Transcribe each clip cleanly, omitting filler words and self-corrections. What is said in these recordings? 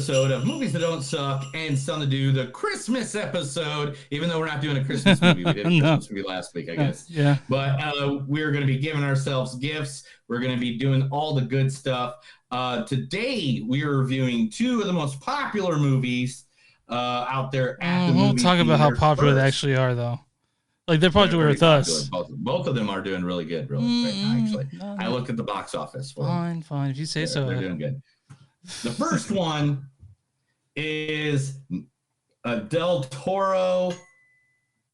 episode of Movies That Don't Suck, and something to do the Christmas episode, even though we're not doing a Christmas movie. We did a Christmas movie last week, I guess. Yeah. But we're going to be giving ourselves gifts. We're going to be doing all the good stuff. Today, we are reviewing two of the most popular movies out there at the movie. We'll talk about how popular they actually are, though. Like, they're popular with us. Both of them are doing really good, right now, actually. No. I looked at the box office. Fine. If you say so. They're doing good. The first one is a Del Toro,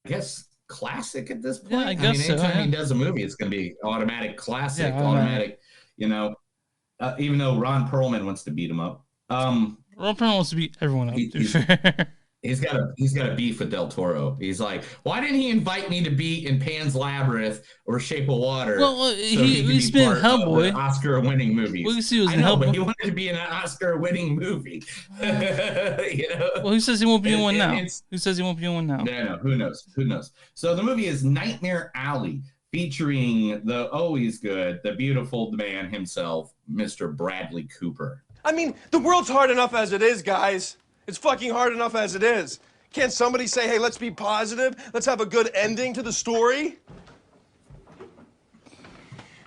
I guess, classic at this point. Yeah, I guess anytime he does a movie, it's going to be automatic classic, automatic, even though Ron Perlman wants to beat him up. Ron Perlman wants to beat everyone up, to be fair. He's got a beef with Del Toro. He's like, why didn't he invite me to be in Pan's Labyrinth or Shape of Water? Well, he's been in Hellboy, Oscar-winning movie. Well, he was I know, but he wanted to be in an Oscar-winning movie. Well, who says he won't be in one now? Who says he won't be in one now? No, who knows? So the movie is Nightmare Alley, featuring the always good, the beautiful man himself, Mr. Bradley Cooper. I mean, the world's hard enough as it is, guys. It's fucking hard enough as it is. Can't somebody say, hey, let's be positive? Let's have a good ending to the story?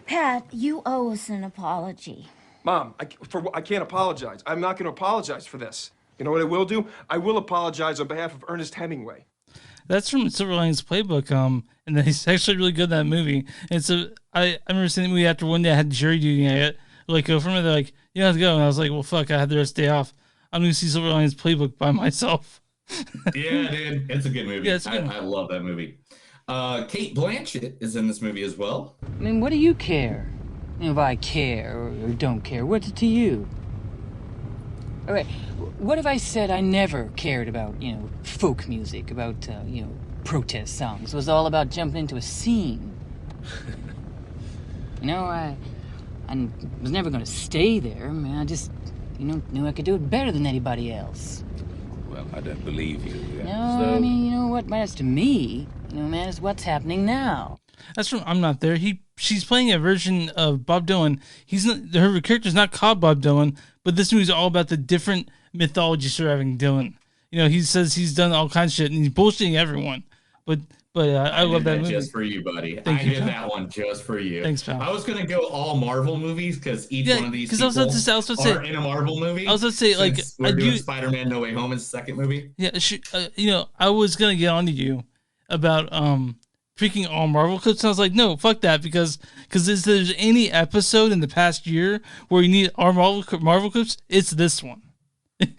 Pat, you owe us an apology. Mom, I can't apologize. I'm not going to apologize for this. You know what I will do? I will apologize on behalf of Ernest Hemingway. That's from Silver Linings Playbook, and he's actually really good in that movie. And so I remember seeing the movie after one day I had jury duty, and I like go from it, they're like, you have to go. And I was like, well, fuck, I had the rest of the day off. I'm going to see Silver Linings Playbook by myself. Yeah, dude. It's a good movie. Yeah, I love that movie. Kate Blanchett is in this movie as well. I mean, what do you care? If I care or don't care, what's it to you? All right, what if I said I never cared about, folk music, about, protest songs? It was all about jumping into a scene. I was never going to stay there. I mean, I just... knew I could do it better than anybody else. Well, I don't believe you. No, so... I mean, what matters to me, is what's happening now. That's from I'm Not There. She's playing a version of Bob Dylan. Her character's not called Bob Dylan, but this movie's all about the different mythology surrounding Dylan. He says he's done all kinds of shit, and he's bullshitting everyone. But I love that movie. Just for you, buddy. I did that one just for you. Thanks, pal. I was going to go all Marvel movies because each one of these people are in a Marvel movie. I was going to say, like... We're doing Spider-Man No Way Home is the second movie. Yeah, I was going to get on to you about freaking all Marvel clips. And I was like, no, fuck that, because if there's any episode in the past year where you need our Marvel clips, it's this one.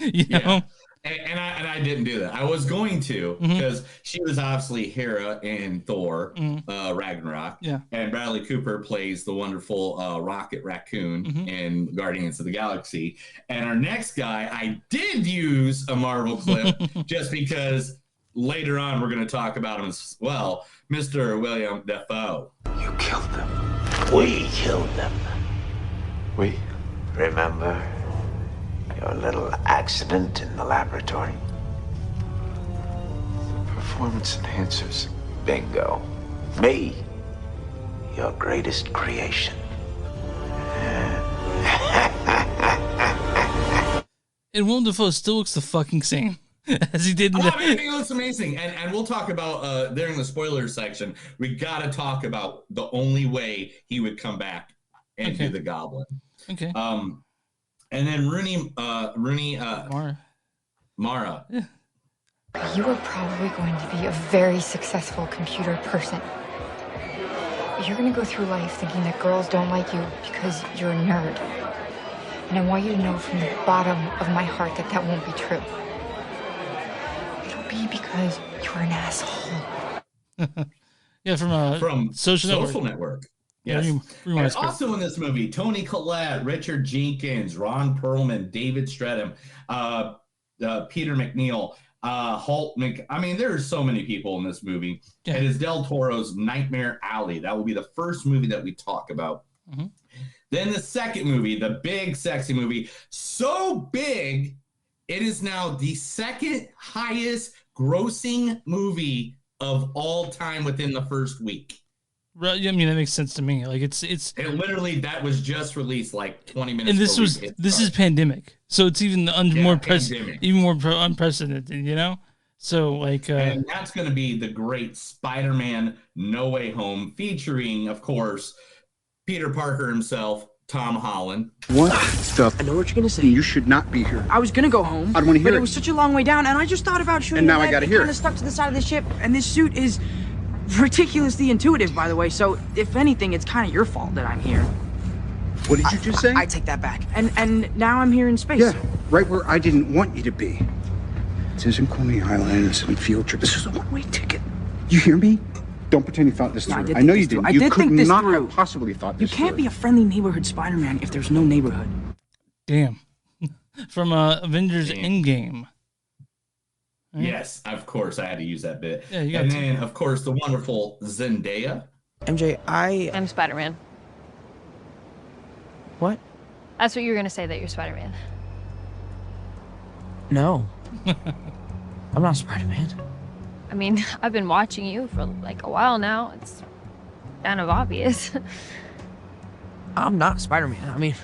you know? Yeah. And I didn't do that. I was going to because she was obviously Hera in Thor, Ragnarok. Yeah. And Bradley Cooper plays the wonderful Rocket Raccoon in Guardians of the Galaxy. And our next guy, I did use a Marvel clip just because later on we're going to talk about him as well, Mr. William Dafoe. You killed them. We killed them. We? Remember? Your little accident in the laboratory. Performance enhancers. Bingo. Me. Your greatest creation. And Willem Dafoe still looks the fucking same as he did in the... I mean, he looks amazing. And we'll talk about, during the spoilers section, we got to talk about the only way he would come back and do the Goblin. Okay. And then Mara. Yeah. You are probably going to be a very successful computer person. You're going to go through life thinking that girls don't like you because you're a nerd. And I want you to know from the bottom of my heart that that won't be true. It'll be because you're an asshole. Yeah, from Social Network. Yes. And also in this movie, Toni Collette, Richard Jenkins, Ron Perlman, David Strathairn, Peter McNeil, I mean, there are so many people in this movie. Yeah. It is Del Toro's Nightmare Alley. That will be the first movie that we talk about. Then the second movie, the big sexy movie, so big, it is now the second highest grossing movie of all time within the first week. Right, I mean, that makes sense to me. Like it's It literally that was just released like 20 minutes. And this is pandemic, so it's even more unprecedented. You know, so like and that's going to be the great Spider-Man No Way Home, featuring, of course, Peter Parker himself, Tom Holland. What the? I know what you're gonna say. You should not be here. I was gonna go home. I don't want to hear but it. It was such a long way down, and I just thought about shooting. And now I gotta hear it. Kind of stuck to the side of the ship, and this suit is ridiculously intuitive, by the way. So if anything, it's kind of your fault that I'm here. What did you just say? I take that back. And now I'm here in space. Yeah, right where I didn't want you to be. This isn't Coney Island. This isn't a field trip. This is a one-way ticket. You hear me? Don't pretend you thought this through. I know you didn't. You could not have possibly thought this through. You can't be a friendly neighborhood Spider-Man if there's no neighborhood. Damn. From Avengers Endgame. Right? Yes, of course, I had to use that bit. Yeah, you got and then, of course, the wonderful Zendaya. MJ, I'm Spider-Man. What? That's what you were going to say, that you're Spider-Man. No. I'm not Spider-Man. I mean, I've been watching you for like a while now. It's kind of obvious. I'm not Spider-Man. I mean,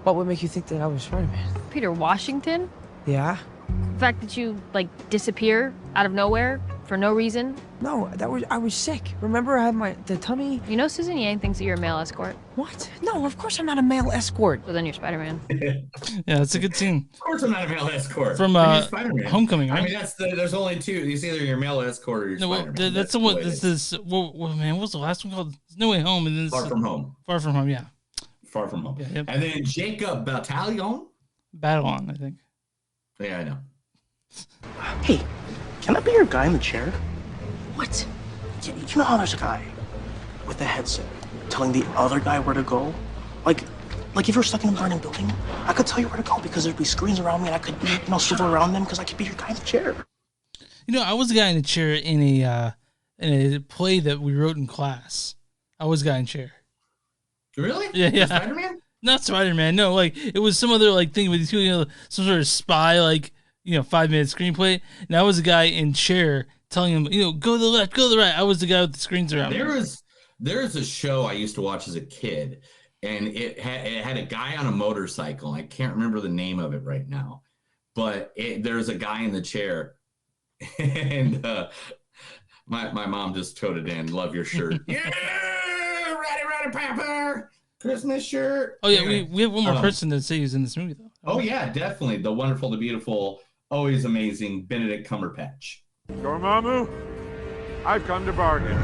what would make you think that I was Spider-Man? Peter Washington? Yeah? The fact that you, like, disappear out of nowhere for no reason? No, I was sick. Remember I had the tummy? You know Susan Yang thinks that you're a male escort. What? No, of course I'm not a male escort. Well, then you're Spider-Man. Yeah, it's a good scene. Of course I'm not a male escort. From Homecoming, right? I mean, there's only two. It's either you're a male escort or you're Spider-Man. That's the what this is. Well, man, what was the last one called? No Way Home. And then Far From Home. Far From Home, yeah. Far From Home. Yeah, yep. And then Jacob Batalon. Battle On, I think. Yeah, I know. Hey, can I be your guy in the chair? What? You know how there's a guy with a headset telling the other guy where to go? Like if you're stuck in a burning building, I could tell you where to go because there'd be screens around me and I could, swivel around them because I could be your guy in the chair. You know, I was a guy in the chair in a play that we wrote in class. I was a guy in chair. Really? Yeah. Spider-Man? Not Spider-Man. No, like it was some other like thing with these people, some sort of spy 5-minute screenplay. And I was a guy in chair telling him, go to the left, go to the right. I was the guy with the screens around. There's a show I used to watch as a kid, and it had a guy on a motorcycle. I can't remember the name of it right now, but there's a guy in the chair, and my mom just toted in, "Love your shirt." Yeah, Ratty Pepper, Christmas shirt. Oh yeah, we have one more person that say he's in this movie though. Oh yeah, definitely the wonderful, the beautiful, always amazing Benedict Cumberbatch. Dormammu, I've come to bargain.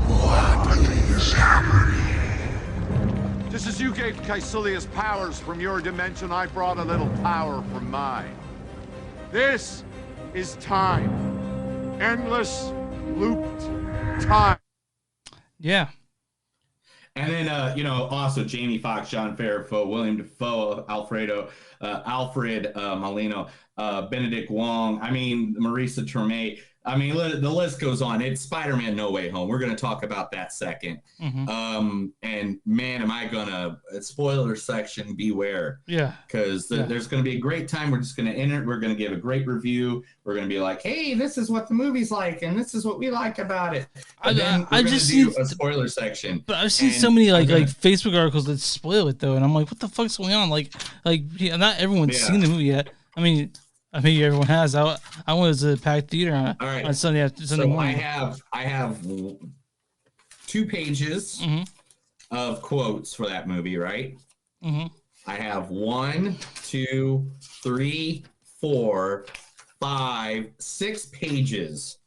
What is happening? Just as you gave Caecilius powers from your dimension, I brought a little power from mine. This is time. Endless, looped time. Yeah. And then, also Jamie Foxx, John Farrell, William Dafoe, Alfred Molina, Benedict Wong. I mean, Marisa Tomei. I mean, the list goes on. It's Spider-Man No Way Home. We're going to talk about that second. Mm-hmm. And man, am I going to, spoiler section, beware. Yeah. Because there's going to be a great time. We're just going to enter it. We're going to give a great review. We're going to be like, hey, this is what the movie's like, and this is what we like about it. I just do a spoiler section. But I've seen so many like Facebook articles that spoil it though, and I'm like, what the fuck's going on? Like not everyone's seen the movie yet. I mean, everyone has. I was a packed theater on Sunday morning. I have 2 pages of quotes for that movie, right? Mm-hmm. I have 1, 2, 3, 4, 5, 6 pages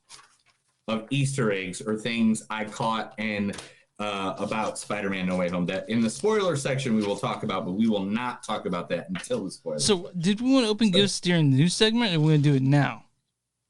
of Easter eggs or things I caught and about Spider-Man No Way Home that in the spoiler section we will talk about, but we will not talk about that until the spoiler. So did we want to open gifts during the news segment, or we're going to do it now?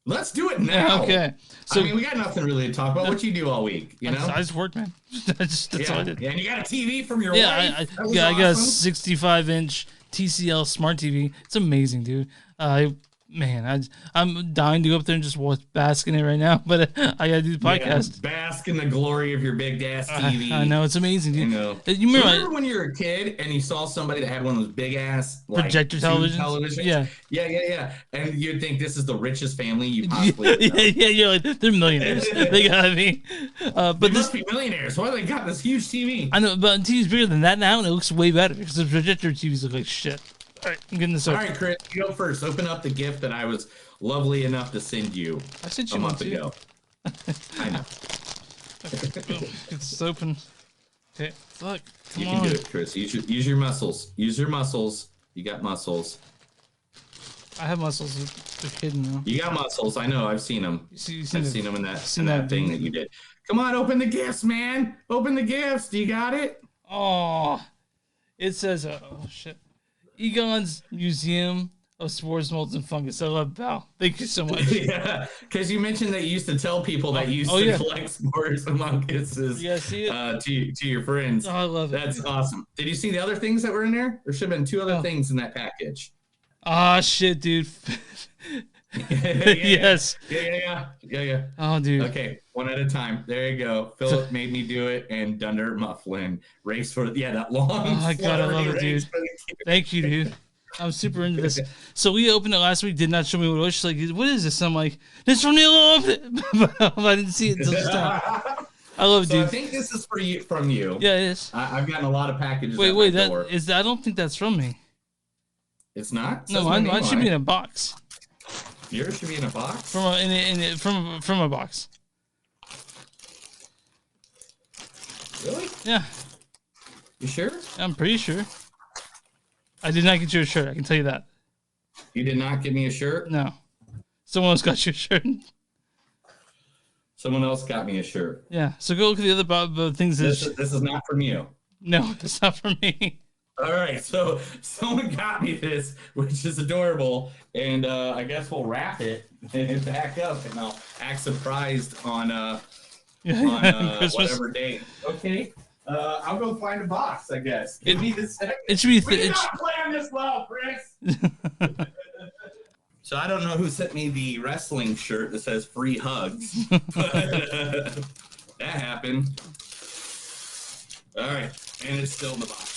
Let's do it now. Okay. So we got nothing really to talk about. What you do all week, you know? I just worked, man. That's all I did. Yeah, and you got a TV from your wife? I got a 65-inch TCL smart TV. It's amazing, dude. I Man, I'm dying to go up there and just bask in it right now, but I gotta do the podcast. Yeah, bask in the glory of your big ass TV. I know, it's amazing, dude. You know, You remember when you were a kid and you saw somebody that had one of those big ass projector televisions? Yeah. And you'd think this is the richest family you possibly know. Yeah, you're like, they're millionaires. They gotta be. But they must be millionaires. Why do they got this huge TV? I know, but TV's bigger than that now, and it looks way better because the projector TVs look like shit. All right, I'm getting this over. All right, Chris, you go first. Open up the gift that I was lovely enough to send you. I sent you a one month ago. I know. Get this open. Okay, look. Come you on. can do it, Chris. Use your muscles. Use your muscles. You got muscles. I have muscles. They're hidden now. You got muscles. I know. I've seen them. I've seen them in that thing that you did. Come on, open the gifts, man. Open the gifts. Do you got it? Oh, it says, oh shit. Egon's Museum of Spores, Molds, and Fungus. I love Val. Thank you so much. Yeah, because you mentioned that you used to tell people that you used to collect spores and funguses to your friends. Oh, I love it. That's awesome. Did you see the other things that were in there? There should have been 2 other things in that package. Ah, shit, dude. Yes. Yeah. Oh, dude. Okay, one at a time. There you go. Philip made me do it, and Dunder Mifflin race for that long. Oh my god, I love it, dude. Thank you, dude. I'm super into this. So we opened it last week. Did not show me what it was. She's like, "What is this?" I'm like, "This from the but I didn't see it until this time. I love it, dude. I think this is from you. Yeah, it is. I've gotten a lot of packages. Wait, I don't think that's from me. It's not. No, mine should be in a box. Yours should be in a box. From a box. Really? Yeah. You sure? I'm pretty sure. I did not get you a shirt. I can tell you that. You did not get me a shirt? No. Someone else got you a shirt. Someone else got me a shirt. Yeah. So go look at the other things. This is not from you. No, it's not from me. All right, so someone got me this, which is adorable, and I guess we'll wrap it and back up, and I'll act surprised on whatever day. Okay, I'll go find a box, I guess. Give me the second. It should be. We did not plan this well, Chris. So I don't know who sent me the wrestling shirt that says "free hugs," but that happened. All right, and it's still in the box.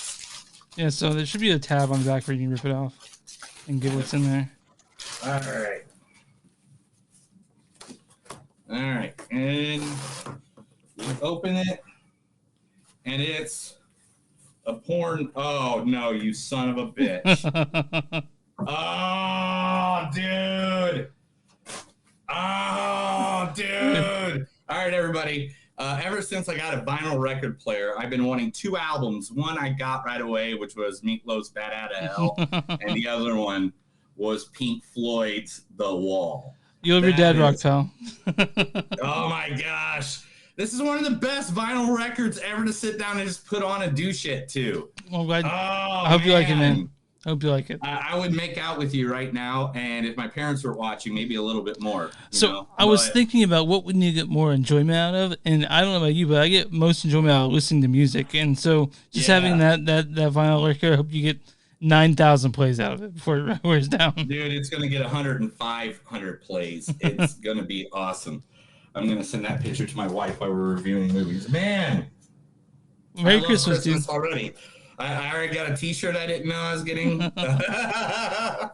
Yeah, so there should be a tab on the back where you can rip it off and get what's in there. All right. All right, and you open it, and it's a porn. Oh no, you son of a bitch! Oh, dude! Oh, dude! All right, everybody. Ever since I got a vinyl record player, I've been wanting 2 albums. One I got right away, which was Meatloaf's Bat Outta Hell, and the other one was Pink Floyd's The Wall. You love your dad rock, pal. Oh my gosh. This is one of the best vinyl records ever to sit down and just put on and do shit to. Well, I'm glad. I hope you like it, man. I hope you like it. I would make out with you right now, and if my parents were watching, maybe a little bit more. I was thinking about what would you get more enjoyment out of, and I don't know about you, but I get most enjoyment out of listening to music, and so just having that vinyl record, I hope you get 9,000 plays out of it before it wears down. Dude, it's gonna get 105 plays. It's gonna be awesome. I'm gonna send that picture to my wife while we're reviewing movies. Man, Merry Christmas, dude! Already. I already got a T-shirt I didn't know I was getting. I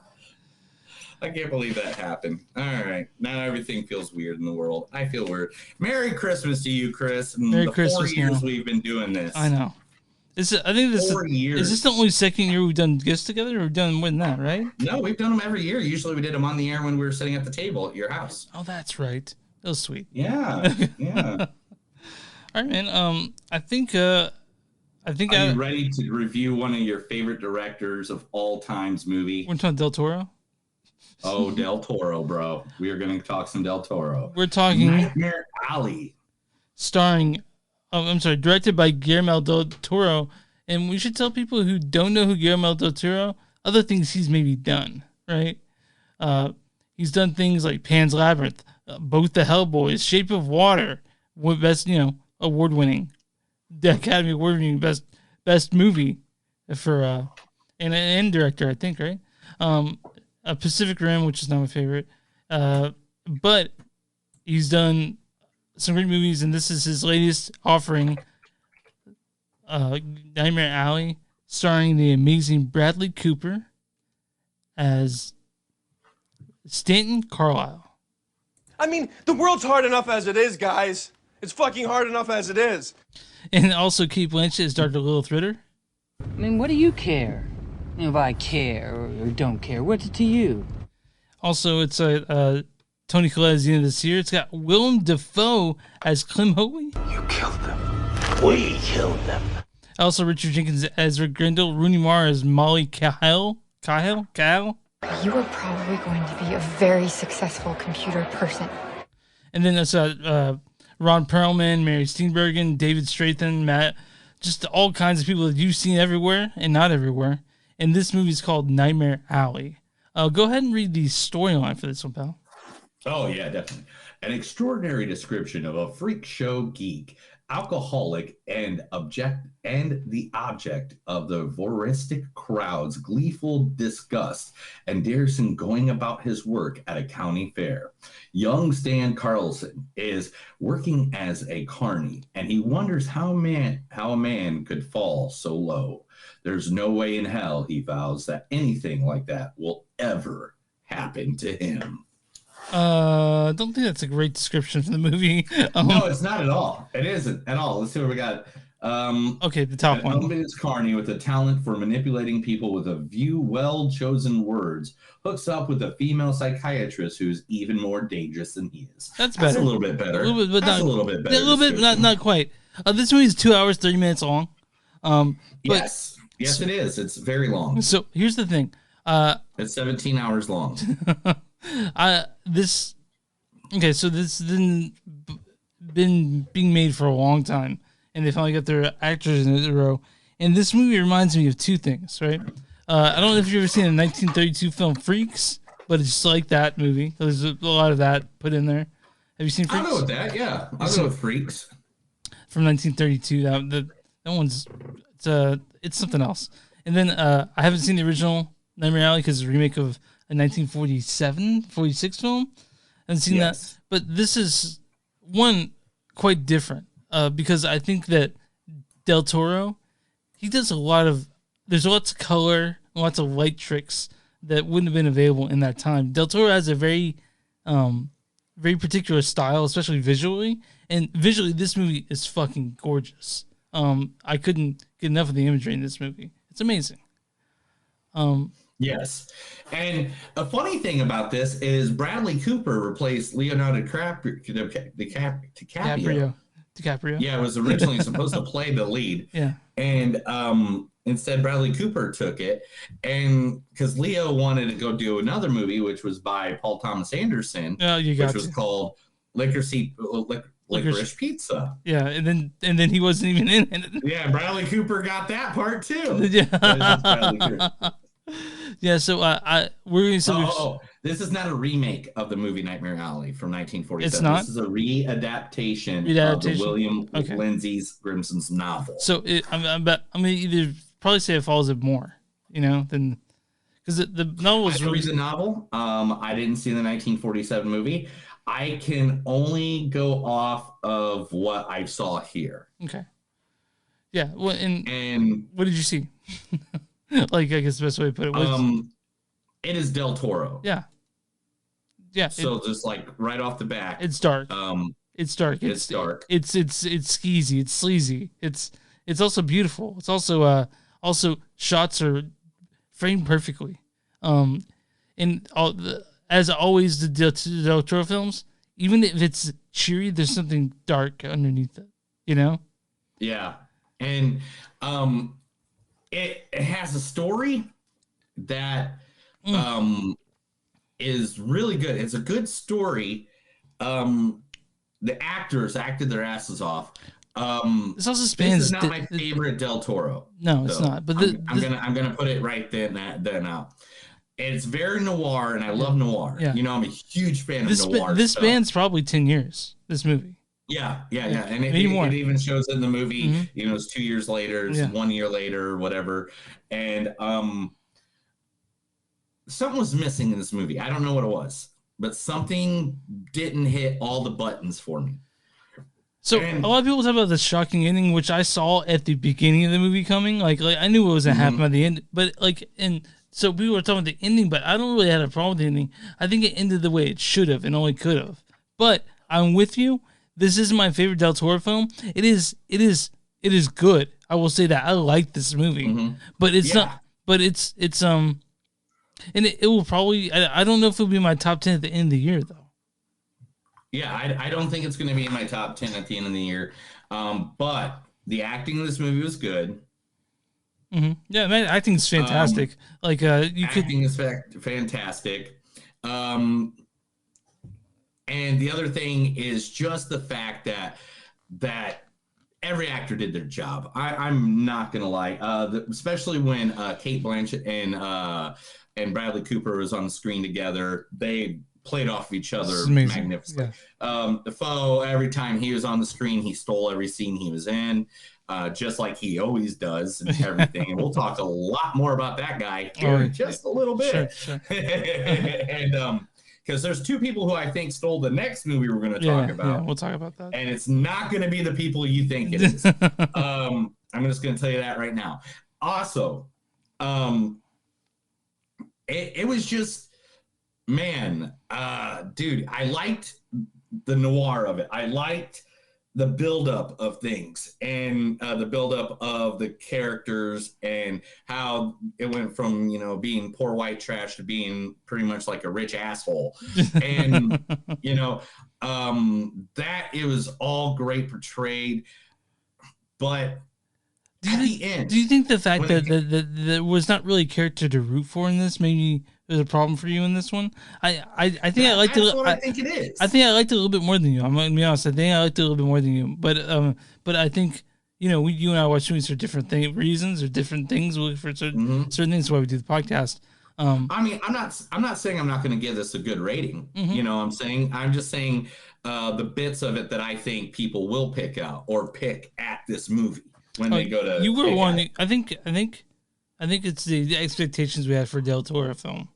can't believe that happened. All right. Now everything feels weird in the world. I feel weird. Merry Christmas to you, Chris. Merry Christmas. 4 years we've been doing this. I know. I think this 4 years. Is this the only second year we've done gifts together, or we've done more than that, right? No, we've done them every year. Usually we did them on the air when we were sitting at the table at your house. Oh, that's right. That was sweet. Yeah. Yeah. All right, man. I think Are you ready to review one of your favorite directors of all times movie? We're talking Del Toro? Oh, Del Toro, bro. We are going to talk some Del Toro. We're talking Nightmare Alley. Directed by Guillermo Del Toro. And we should tell people who don't know who Guillermo Del Toro, other things he's maybe done, right? He's done things like Pan's Labyrinth, both the Hellboys, Shape of Water, best, award-winning. The Academy Award-winning best movie for and director, I think, right? Pacific Rim, which is not my favorite, but he's done some great movies, and this is his latest offering, Nightmare Alley, starring the amazing Bradley Cooper as Stanton Carlisle. I mean, the world's hard enough as it is, guys. It's fucking hard enough as it is. And also Kate Blanchett as Dr. Lilith Ritter. I mean, what do you care? If I care or don't care, what's it to you? Also, it's Tony Collette at the end of this year. It's got Willem Dafoe as Clem Hoey. You killed them. We killed them. Also, Richard Jenkins as Rick Grindle. Rooney Mara as Molly Kyle. You are probably going to be a very successful computer person. And then that's Ron Perlman, Mary Steenburgen, David Strathairn, Matt, just all kinds of people that you've seen everywhere and not everywhere. And this movie is called Nightmare Alley. Go ahead and read the storyline for this one, pal. Oh, yeah, definitely. An extraordinary description of a freak show geek, alcoholic, and the object of the voyeuristic crowd's gleeful disgust, and daresome going about his work at a county fair. Young Stan Carlson is working as a carny, and he wonders how a man could fall so low. There's no way in hell, he vows, that anything like that will ever happen to him. I don't think that's a great description for the movie. No, it's not at all. It isn't at all. Let's see what we got. Okay, the top one. Is Carney with a talent for manipulating people with a few well-chosen words, hooks up with a female psychiatrist who's even more dangerous than he is. That's better. A little bit better. A little bit, but That's not, a little bit better. A little bit, not quite. This movie is 2 hours, 30 minutes long. Yes, it is. It's very long. So here's the thing. It's 17 hours long. This has been being made for a long time, and they finally got their actors in a row. And this movie reminds me of two things, right? I don't know if you've ever seen the 1932 film Freaks, but it's just like that movie. There's a lot of that put in there. Have you seen Freaks? I know with that, yeah. I know with Freaks. From 1932. That one's it's something else. And then I haven't seen the original Nightmare Alley because it's a remake of a 46 film. I haven't seen that. But this is one quite different because I think that Del Toro, he does there's lots of color, lots of light tricks that wouldn't have been available in that time. Del Toro has a very particular style, especially visually. And visually, this movie is fucking gorgeous. I couldn't get enough of the imagery in this movie. It's amazing. Yes. And a funny thing about this is Bradley Cooper replaced Leonardo DiCaprio. Yeah, it was originally supposed to play the lead. Yeah. And instead, Bradley Cooper took it. And because Leo wanted to go do another movie, which was by Paul Thomas Anderson, which was called Licorice Pizza. Yeah, and then he wasn't even in it. Yeah, Bradley Cooper got that part too. Yeah, so we're going this is not a remake of the movie Nightmare Alley from 1947. It's not. This is a readaptation of the William Lindsay Grimson's novel. So I'm gonna either probably say it follows it more, than because the novel was read the novel. I didn't see the 1947 movie. I can only go off of what I saw here. Okay. Yeah. Well, and what did you see? Like, I guess the best way to put it was... it is Del Toro. Yeah. Yeah. So just like right off the bat, it's dark. It's dark. It's dark. It's skeezy. It's sleazy. It's also beautiful. It's also shots are framed perfectly. And as always, the Del Toro films, even if it's cheery, there's something dark underneath it. Yeah, and it has a story that is really good. It's a good story. The actors acted their asses off. This also spans. This is not my favorite Del Toro. No, it's not. But I'm gonna put it right then out. And it's very noir, and I love noir. Yeah. I'm a huge fan of noir. This spans probably 10 years. This movie. Yeah. And it even shows in the movie, Mm-hmm. It's 2 years later, it's 1 year later, or whatever. And something was missing in this movie. I don't know what it was, but something didn't hit all the buttons for me. So a lot of people talk about the shocking ending, which I saw at the beginning of the movie coming. Like I knew it was a happen at the end, but so people were talking about the ending, but I don't really have a problem with the ending. I think it ended the way it should have and only could have. But I'm with you. This isn't my favorite Del Toro film. It is good. I will say that I like this movie, but it's not. But it's and it will probably. I don't know if it'll be my top 10 at the end of the year though. Yeah, I don't think it's going to be in my top 10 at the end of the year. But the acting in this movie was good. Yeah, man, acting is fantastic. Acting is fantastic. And the other thing is just the fact that every actor did their job. I'm not gonna lie, especially when Kate Blanchett and Bradley Cooper was on the screen together. They played off of each other magnificently. Yeah. Defoe, every time he was on the screen, he stole every scene he was in, just like he always does and everything. And we'll talk a lot more about that guy here in just a little bit. Sure. And because there's two people who I think stole the next movie we're going to talk about. Yeah, we'll talk about that. And it's not going to be the people you think it is. I'm just going to tell you that right now. Also, it was just, man, dude, I liked the noir of it. I liked the buildup of things and the buildup of the characters and how it went from, being poor white trash to being pretty much like a rich asshole. And, that it was all great portrayed. But at the end, do you think the fact that there was not really a character to root for in this maybe was a problem for you in this one? I think I liked it. I think it is. I think I liked it a little bit more than you. I'm gonna be honest. I think I liked it a little bit more than you. But I think you and I watch movies for different reasons or different things for certain things. That's why we do the podcast. I mean, I'm not saying I'm not going to give this a good rating. I'm just saying the bits of it that I think people will pick out or pick at this movie when they go to. You were one. I think it's the expectations we had for Del Toro film.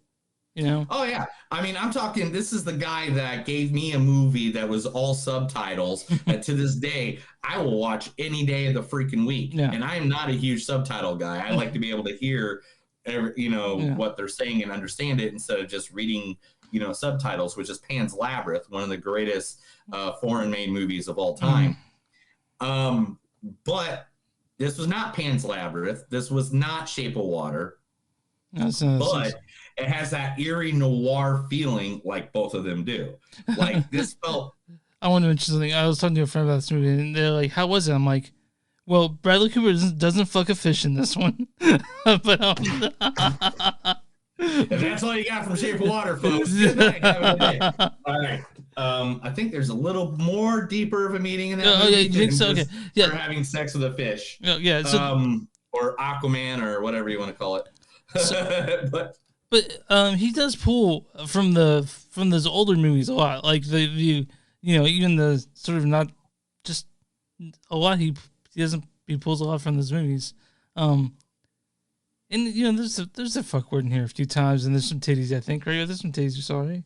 Oh yeah. I mean, I'm talking. This is the guy that gave me a movie that was all subtitles. And to this day, I will watch any day of the freaking week. Yeah. And I am not a huge subtitle guy. I like to be able to hear, what they're saying and understand it instead of just reading, subtitles, which is Pan's Labyrinth, one of the greatest foreign-made movies of all time. But this was not Pan's Labyrinth. This was not Shape of Water. But it has that eerie noir feeling like both of them do. Like this felt. I want to mention something. I was talking to a friend about this movie, and they're like, "How was it?" I'm like, "Well, Bradley Cooper doesn't fuck a fish in this one." But if that's all you got from Shape of Water, folks. Good night. Have a good day. All right. I think there's a little more deeper of a meaning in that. Oh yeah, you think so? Okay. Yeah. For having sex with a fish. Yeah. So, or Aquaman or whatever you want to call it. But he does pull from those older movies a lot, like even the sort of not just a lot. He pulls a lot from those movies, and there's a fuck word in here a few times, and there's some titties. I think right, there's some titties you saw, right?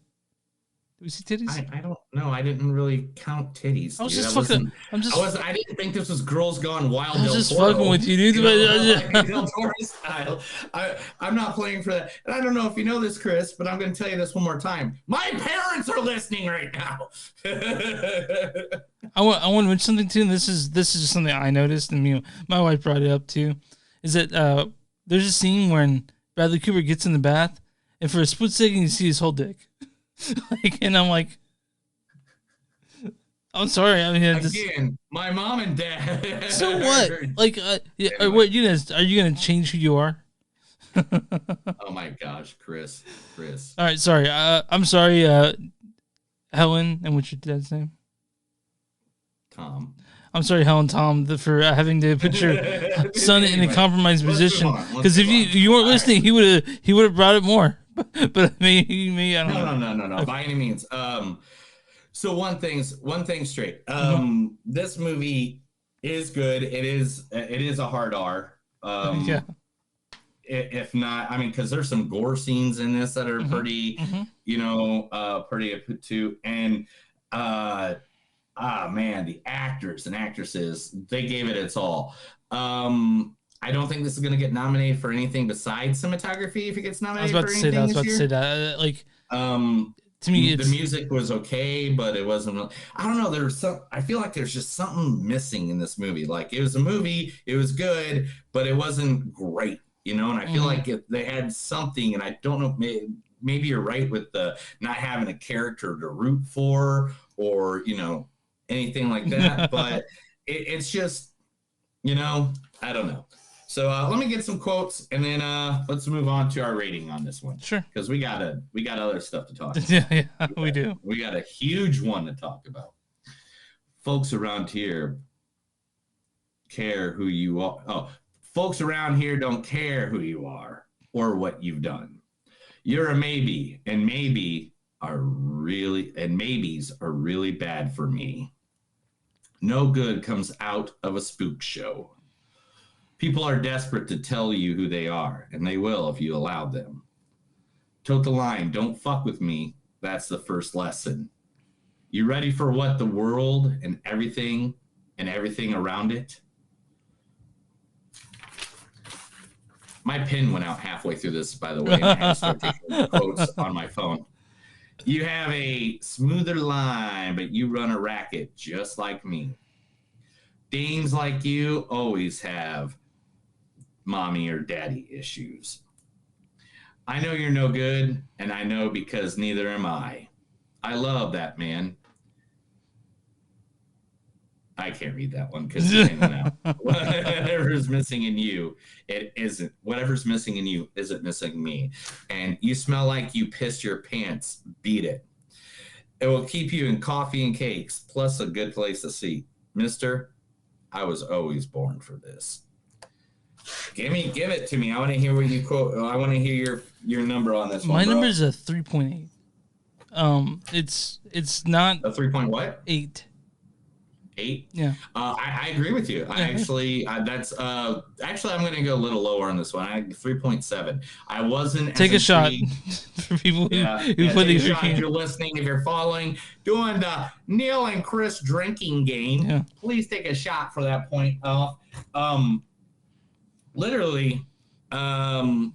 Did we see titties? I don't know. I didn't really count titties. I was just fucking. I didn't think this was Girls Gone Wild. I was just fucking with you, dude. Del Toro style. I'm not playing for that. And I don't know if you know this, Chris, but I'm going to tell you this one more time. My parents are listening right now. I want to mention something too. And this is just something I noticed, and my wife brought it up too. Is that there's a scene when Bradley Cooper gets in the bath, and for a split second you see his whole dick. And I'm like, I'm sorry. I mean, again, my mom and dad. So what? Like, what are you gonna change who you are? Oh my gosh, Chris. All right, sorry. I'm sorry, Helen. And what's your dad's name? Tom. I'm sorry, Helen, Tom, for having to put your son in a compromised position. Because if you weren't listening, he would have brought it more. But me, I don't know. No, by any means. So one thing straight. This movie is good. It is a hard R. Yeah. if not, I mean, because there's some gore scenes in this that are pretty, you know, pretty too. And man, the actors and actresses, they gave it its all. I don't think this is going to get nominated for anything besides cinematography if it gets nominated for anything I was about to say that. Like, to me, the music was okay, but it wasn't. I don't know. There's some. I feel like there's just something missing in this movie. Like, it was a movie, it was good, but it wasn't great, you know. And I feel like they had something, and I don't know. Maybe you're right with the not having a character to root for, or you know, anything like that. But it's just, you know, I don't know. So let me get some quotes, and then let's move on to our rating on this one. Sure. Because we got other stuff to talk about. Yeah, we do. We got a huge one to talk about. Folks around here care who you are. Oh, folks around here don't care who you are or what you've done. You're a maybe, and maybes are really bad for me. No good comes out of a spook show. People are desperate to tell you who they are, and they will if you allow them. Tote the line, don't fuck with me. That's the first lesson. You ready for what the world and everything around it? My pen went out halfway through this, by the way, and I had to start taking quotes on my phone. You have a smoother line, but you run a racket just like me. Dames like you always have mommy or daddy issues. I know you're no good, and I know because neither am I. I love that man. I can't read that one because whatever's missing in you, it isn't. Whatever's missing in you isn't missing me. And you smell like you pissed your pants. Beat it. It will keep you in coffee and cakes, plus a good place to sleep. Mister, I was always born for this. Give it to me. I want to hear what you quote. I want to hear your number on this one. My number is a 3.8. It's not a 3. What? 8. 8? Yeah. I agree with you. I actually that's actually I'm going to go a little lower on this one. I 3.7. I wasn't take a shot for people who put these. If you're listening, if you're following, doing the Neil and Chris drinking game, please take a shot for that point off. Literally, I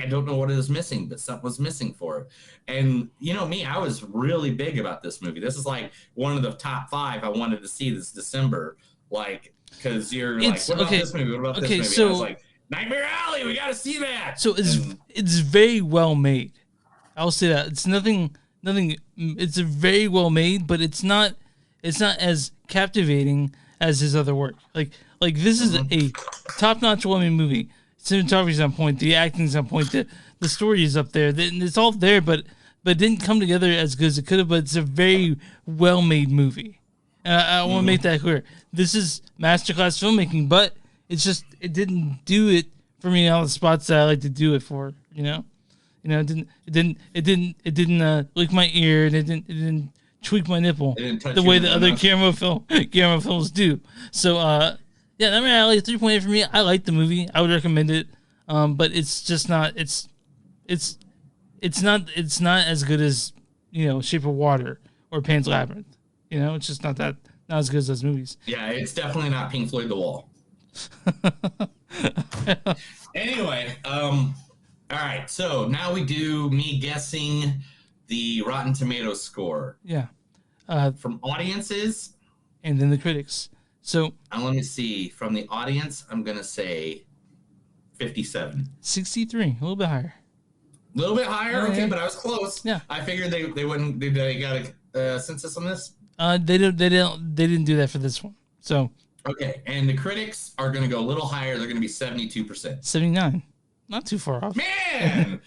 don't know what it is missing, but something was missing for it. And you know me, I was really big about this movie. This is like one of the top 5 I wanted to see this December. Like, because you're like, what about this movie? What about this movie? So, I was like, Nightmare Alley, we got to see that. So it's very well made. I'll say that it's nothing. It's very well made, but it's not as captivating as his other work. Like this is a top-notch well-made movie. Cinematography's on point. The acting's on point. The story is up there. It's all there, but it didn't come together as good as it could have. But it's a very well-made movie. And I want to make that clear. This is masterclass filmmaking, but it's just it didn't do it for me in all the spots that I like to do it for. It didn't lick my ear, and it didn't tweak my nipple the way the other Guillermo films do. So Nightmare Alley 3.8 for me. I like the movie. I would recommend it. But it's just not. It's not as good as Shape of Water or Pan's Labyrinth. It's just not as good as those movies. Yeah, it's definitely not Pink Floyd The Wall. Anyway, all right. So now we do me guessing the Rotten Tomatoes score. Yeah. From audiences. And then the critics. So let me see. From the audience, I'm going to say 57. 63. A little bit higher. A little bit higher? Okay, but I was close. Yeah. I figured they wouldn't. Did they got a census on this? They didn't do that for this one. So okay, and the critics are going to go a little higher. They're going to be 72%. 79. Not too far off. Man!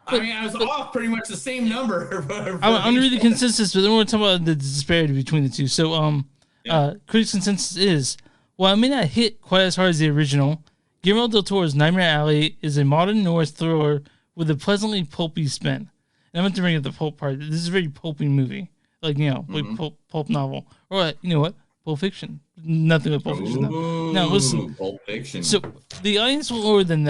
I was off pretty much the same number. I'm going to read the consensus, but then we're going to talk about the disparity between the two. So, critics' consensus is, while it may not hit quite as hard as the original, Guillermo Del Toro's Nightmare Alley is a modern noir thriller with a pleasantly pulpy spin. And I meant to bring up the pulp part. This is a very pulpy movie. Like, like pulp novel. Or, Pulp Fiction. Nothing with Pulp Fiction. Ooh, now listen. Pulp Fiction. So the audience went lower than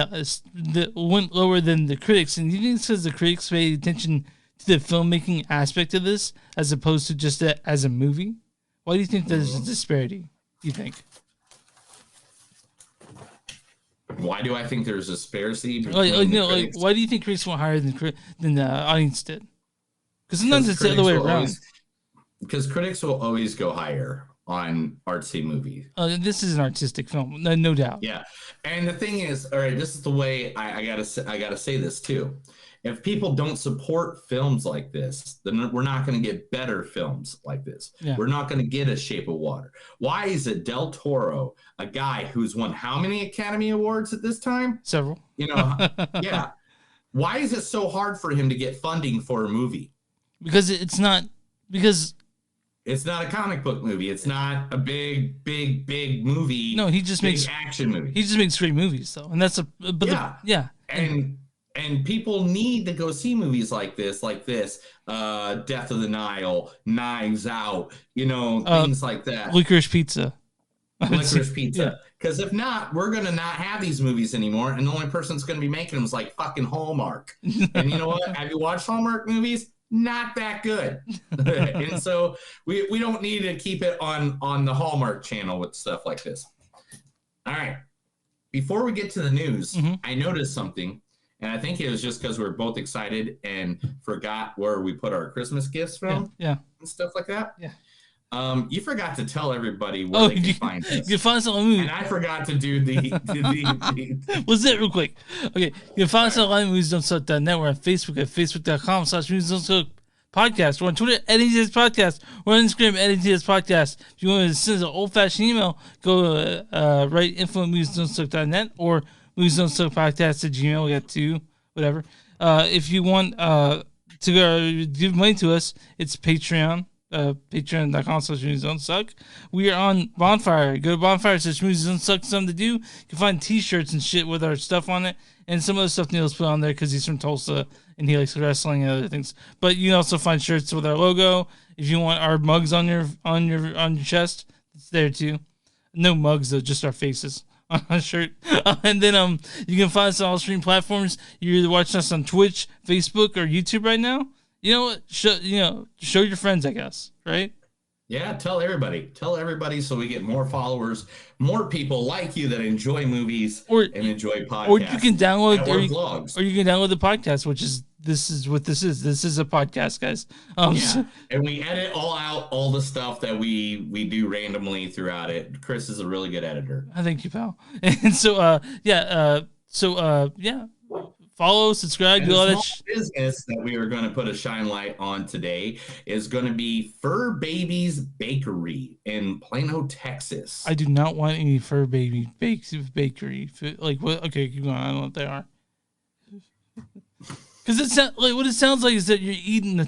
went lower than the critics, and you think it's because the critics paid attention to the filmmaking aspect of this as opposed to just as a movie? Why do you think there's a disparity? Do you think? Why do I think there's a disparity? Why do you think critics went higher than the audience did? Because sometimes it's the other way around. Because critics will always go higher on artsy movies. This is an artistic film, no doubt. Yeah, and the thing is, all right, this is the way I gotta say this too. If people don't support films like this, then we're not going to get better films like this. Yeah. We're not going to get A Shape of Water. Why is it Del Toro, a guy who's won how many Academy Awards at this time? Several. You know, yeah. Why is it so hard for him to get funding for a movie? Because it's not a comic book movie. It's not a big movie. No, he just makes action movie. He just makes great movies though, and that's And people need to go see movies like this, Death of the Nile, Knives Out, things like that. Licorice Pizza. Licorice Pizza. Because if not, we're going to not have these movies anymore, and the only person that's going to be making them is like fucking Hallmark. And you know what? Have you watched Hallmark movies? Not that good. And so we don't need to keep it on the Hallmark channel with stuff like this. All right. Before we get to the news, I noticed something. And I think it was just because we were both excited and forgot where we put our Christmas gifts from. Yeah. And stuff like that. Yeah. You forgot to tell everybody where they can find us. You can find us on movies. And I forgot to do the What's it real quick? Okay. You can find us online at moviesdon'tsuck.net. We're on Facebook at facebook.com/moviesdon'tsuck podcast. We're on Twitter at NTS Podcast. We're on Instagram at NTS Podcast. If you want to send us an old-fashioned email, go write info@moviesdon'tsuck.net or moviesdon'tsuck@gmail. We got two, whatever. If you want to give money to us, it's Patreon. Patreon.com/moviesdon'tsuck. We are on Bonfire. Go to Bonfire/moviesdon'tsuck. Something to do. You can find t-shirts and shit with our stuff on it, and some of the stuff Neil's put on there because he's from Tulsa and he likes wrestling and other things. But you can also find shirts with our logo. If you want our mugs on your chest, it's there too. No mugs though, just our faces on a shirt. And then you can find us on all streaming platforms. You're either watching us on Twitch, Facebook, or YouTube right now. You know what? Show your friends, I guess, right? Yeah, tell everybody so we get more followers, more people like you that enjoy movies and enjoy podcasts. Or you can download vlogs. Or you can download the podcast, which is this is what this is. This is a podcast, guys. And we edit all the stuff that we do randomly throughout it. Chris is a really good editor. Thank you, pal. And so follow, subscribe, do all that. Business that we are going to put a shine light on today is going to be Fur Babies Bakery in Plano, Texas. I do not want any Fur Baby bakery. Like what? Okay, keep going. I don't know what they are. Because it sounds like what it sounds like is that you're eating Their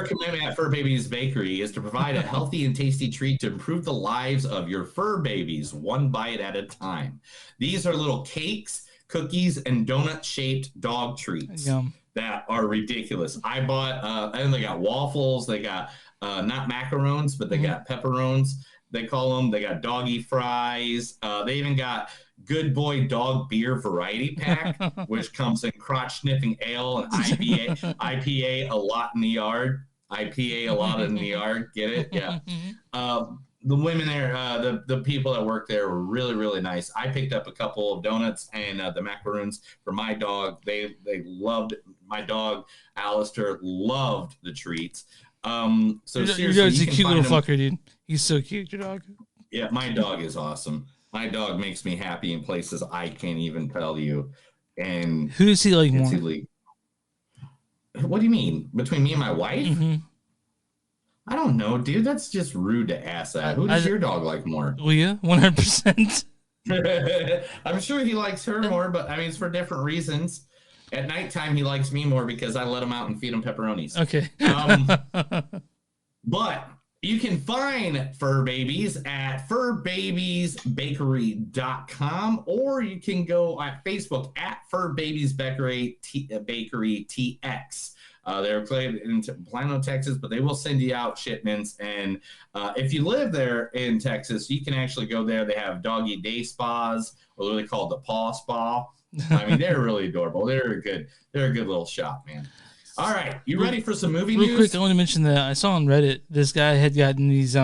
commitment at Fur Babies Bakery is to provide a healthy and tasty treat to improve the lives of your fur babies, one bite at a time. These are little cakes, cookies, and donut-shaped dog treats that are ridiculous. I bought, and they got waffles. They got not macarons, but they got pepperones. They call them. They got doggy fries. They even got Good Boy Dog Beer Variety Pack, which comes in crotch-sniffing ale and IPA a lot in the yard. IPA a lot in the yard. Get it? Yeah. The women there, the people that work there were really, really nice. I picked up a couple of donuts and the macaroons for my dog. They loved it. My dog, Alistair, loved the treats. So seriously, your dog's a cute little fucker, dude. He's so cute, your dog. Yeah, my dog is awesome. My dog makes me happy in places I can't even tell you. And who does he like more? What do you mean? Between me and my wife? Mm-hmm. I don't know, dude. That's just rude to ask that. Who does your dog like more? Leah, 100%. I'm sure he likes her more, but I mean, it's for different reasons. At nighttime, he likes me more because I let him out and feed him pepperonis. Okay. But you can find Fur Babies at furbabiesbakery.com, or you can go at Facebook at Fur Babies Bakery TX. They're playing in Plano, Texas, but they will send you out shipments. And if you live there in Texas, you can actually go there. They have doggy day spas, or what they call the paw spa. I mean, they're really adorable. They're a good little shop, man. All right, you ready for some movie news? Real quick, I want to mention that I saw on Reddit this guy had gotten these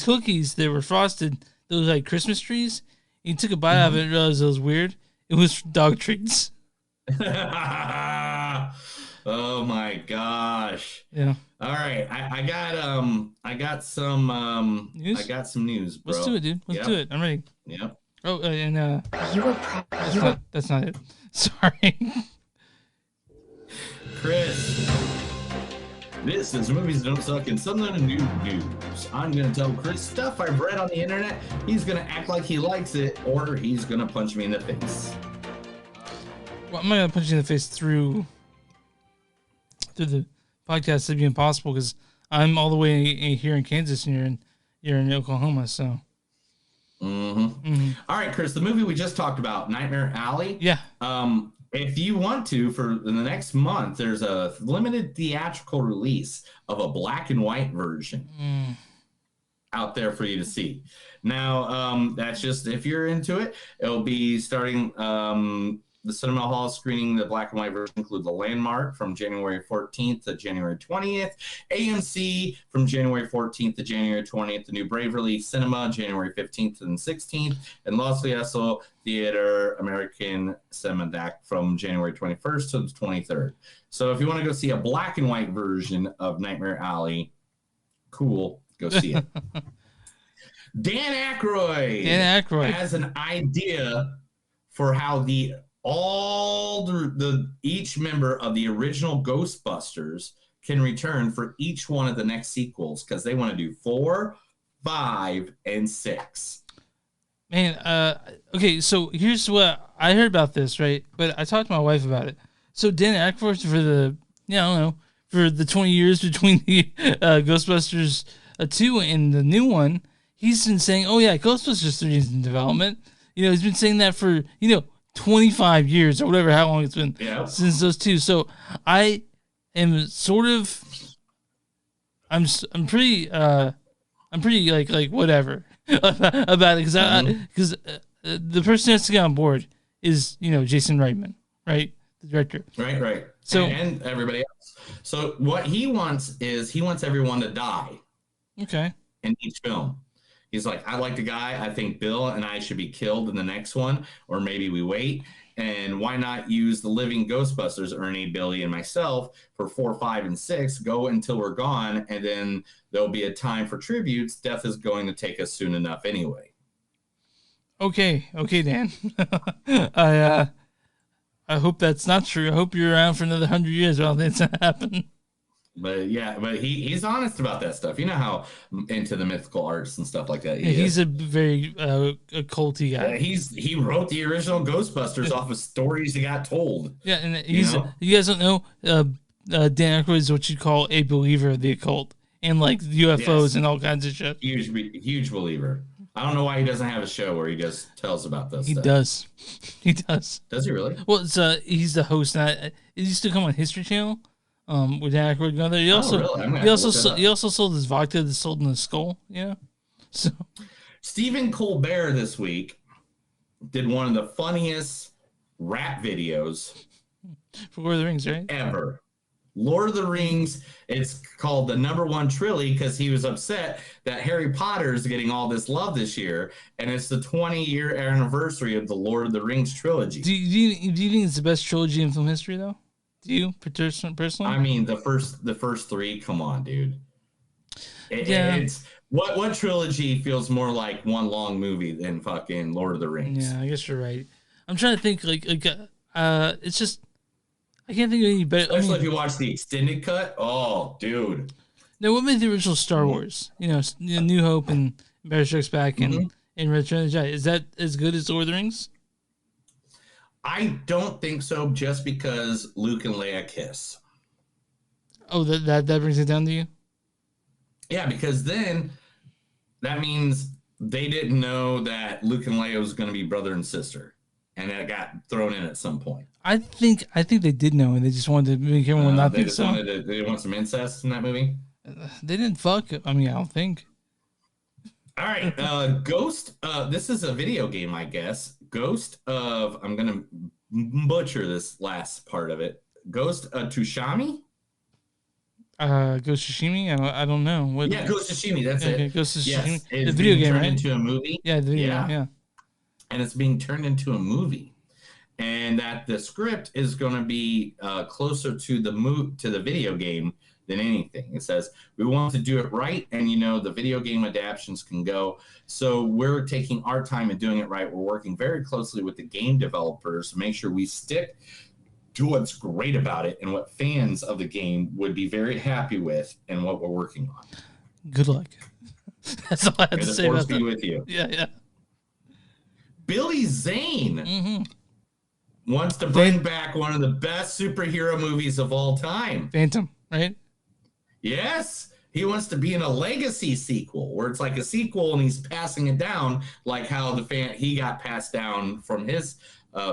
cookies that were frosted. Those like Christmas trees. He took a bite of it and realized it was weird. It was dog treats. Oh my gosh. Yeah. All right. I got some news? I got some news, bro. Let's do it, dude. Let's do it. I'm ready. Yep. Oh, and You were that's not it. Sorry. Chris. This is Movies Don't Suck and some of the new news. I'm going to tell Chris stuff I've read on the internet. He's going to act like he likes it, or he's going to punch me in the face. Well, I'm not going to punch you in the face through the podcast. It'd be impossible because I'm all the way here in Kansas and you're in Oklahoma, so. All right, Chris, the movie we just talked about, Nightmare Alley. Yeah. If you want to, for the next month, there's a limited theatrical release of a black and white version out there for you to see. Now, that's just if you're into it. It'll be starting the cinema hall screening. The black and white version include The Landmark from January 14th to January 20th, AMC from January 14th to January 20th, the new Braverly Cinema January 15th and 16th, and Los Fieso Theater American Cinema from January 21st to the 23rd. So if you want to go see a black and white version of Nightmare Alley, cool, go see it. Dan Aykroyd has an idea for how each member of the original Ghostbusters can return for each one of the next sequels, because they want to do 4, 5, and 6. Man, okay, so here's what I heard about this, right? But I talked to my wife about it. So Dan Aykroyd for the 20 years between the Ghostbusters 2 and the new one, he's been saying, oh yeah, Ghostbusters 3 is in development. He's been saying that for, 25 years or whatever, how long it's been since those two. So I am sort of, I'm pretty like whatever about it, because the person who has to get on board is Jason Reitman, right, the director, right. So and everybody else. So what he wants is everyone to die. Okay. In each film. He's like, I like the guy. I think Bill and I should be killed in the next one, or maybe we wait. And why not use the living Ghostbusters, Ernie, Billy, and myself, for 4, 5, and 6? Go until we're gone, and then there'll be a time for tributes. Death is going to take us soon enough anyway. Okay, Dan. I hope that's not true. I hope you're around for another 100 years. I don't think it's gonna happen. But yeah, he's honest about that stuff. You know how into the mythical arts and stuff like that he's a very occulty guy. Yeah, he wrote the original Ghostbusters off of stories he got told. Yeah, and you guys don't know, Dan Aykroyd is what you call a believer of the occult and like UFOs and all kinds of shit. Huge believer. I don't know why he doesn't have a show where he just tells about this. He does. Does he really? Well, he's the host. It used to come on History Channel. With Dan Aykroyd going there. He also sold his vodka that's sold in the skull. Yeah. So Stephen Colbert this week did one of the funniest rap videos for Lord of the Rings, right? Ever. Lord of the Rings. It's called the #1 Trilogy because he was upset that Harry Potter is getting all this love this year, and it's the 20-year anniversary of the Lord of the Rings trilogy. Do you think it's the best trilogy in film history, though? Do you personally? I mean, the first 3. Come on, dude. It's what trilogy feels more like one long movie than fucking Lord of the Rings? Yeah, I guess you're right. I'm trying to think it's just I can't think of any better. Especially if you watch the extended cut. Oh, dude. Now, what made the original Star Wars? New Hope and Empire Strikes Back and Return of the Jedi. Is that as good as Lord of the Rings? I don't think so, just because Luke and Leia kiss. Oh, that brings it down to you? Yeah, because then that means they didn't know that Luke and Leia was going to be brother and sister. and then it got thrown in at some point. I think they did know, and they just wanted to make everyone not They think just so. wanted they want some incest in that movie. They didn't fuck. I mean, I don't think. All right, Ghost. This is a video game, I guess. Ghost of. I'm gonna butcher this last part of it. Ghost Tushami. Ghost Tsushima. I don't know. What, Ghost Tsushima. That's okay, it. Ghost Tsushima. Yes, The it's video being game, turned right? into a movie. Yeah, the video game. Yeah. And it's being turned into a movie, and that the script is going to be closer to the video game than anything. It says we want to do it right, and the video game adaptations can go. So we're taking our time and doing it right. We're working very closely with the game developers to make sure we stick to what's great about it and what fans of the game would be very happy with, and what we're working on. Good luck. That's all I have to say about that. Be with you. Yeah. Billy Zane wants to bring back one of the best superhero movies of all time. Phantom, right? Yes. He wants to be in a legacy sequel where it's like a sequel and he's passing it down like how he got passed down from his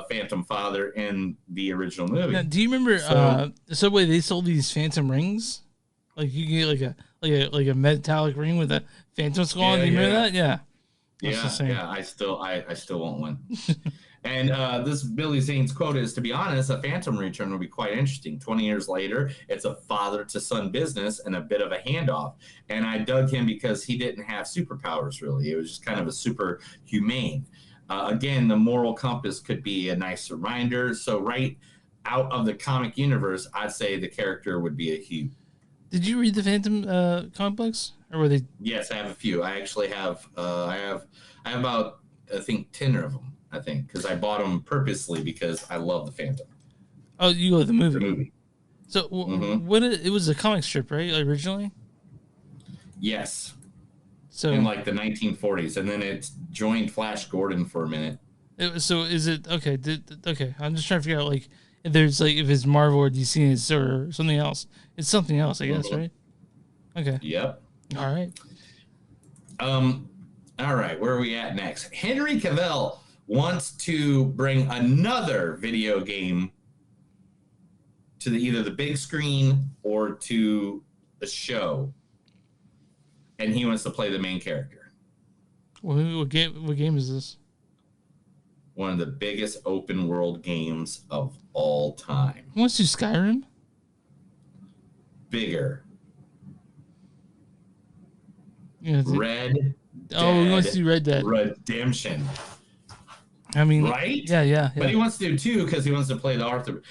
Phantom father in the original movie. Now, do you remember the Subway? They sold these Phantom rings. Like you get like a metallic ring with a Phantom skull on. Do you remember that? Yeah. Yeah. I still want one. And this Billy Zane's quote is, to be honest, a Phantom return would be quite interesting. 20 years later, it's a father-to-son business and a bit of a handoff. And I dug him because he didn't have superpowers, really. It was just kind of a super humane. Again, the moral compass could be a nice reminder. So right out of the comic universe, I'd say the character would be a Hugh. Did you read the Phantom comic books? Or were they? Yes, I have a few. I actually have, I have about, I think, 10 of them. I think, because I bought them purposely because I love the Phantom. Oh, you love the movie. The movie. So it was a comic strip, right? Originally. Yes. So in like the 1940s, and then it joined Flash Gordon for a minute. So is it okay? Okay, I'm just trying to figure out like if it's Marvel or DC or something else. It's something else, I guess, right? Okay. Yep. All right. All right. Where are we at next? Henry Cavill wants to bring another video game to either the big screen or to the show, and he wants to play the main character. What game is this? One of the biggest open world games of all time. He wants to do Skyrim? Bigger. Yeah, Red he wants to do Red Dead Redemption. I mean, right? Yeah. But he wants to do two because he wants to play the Arthur,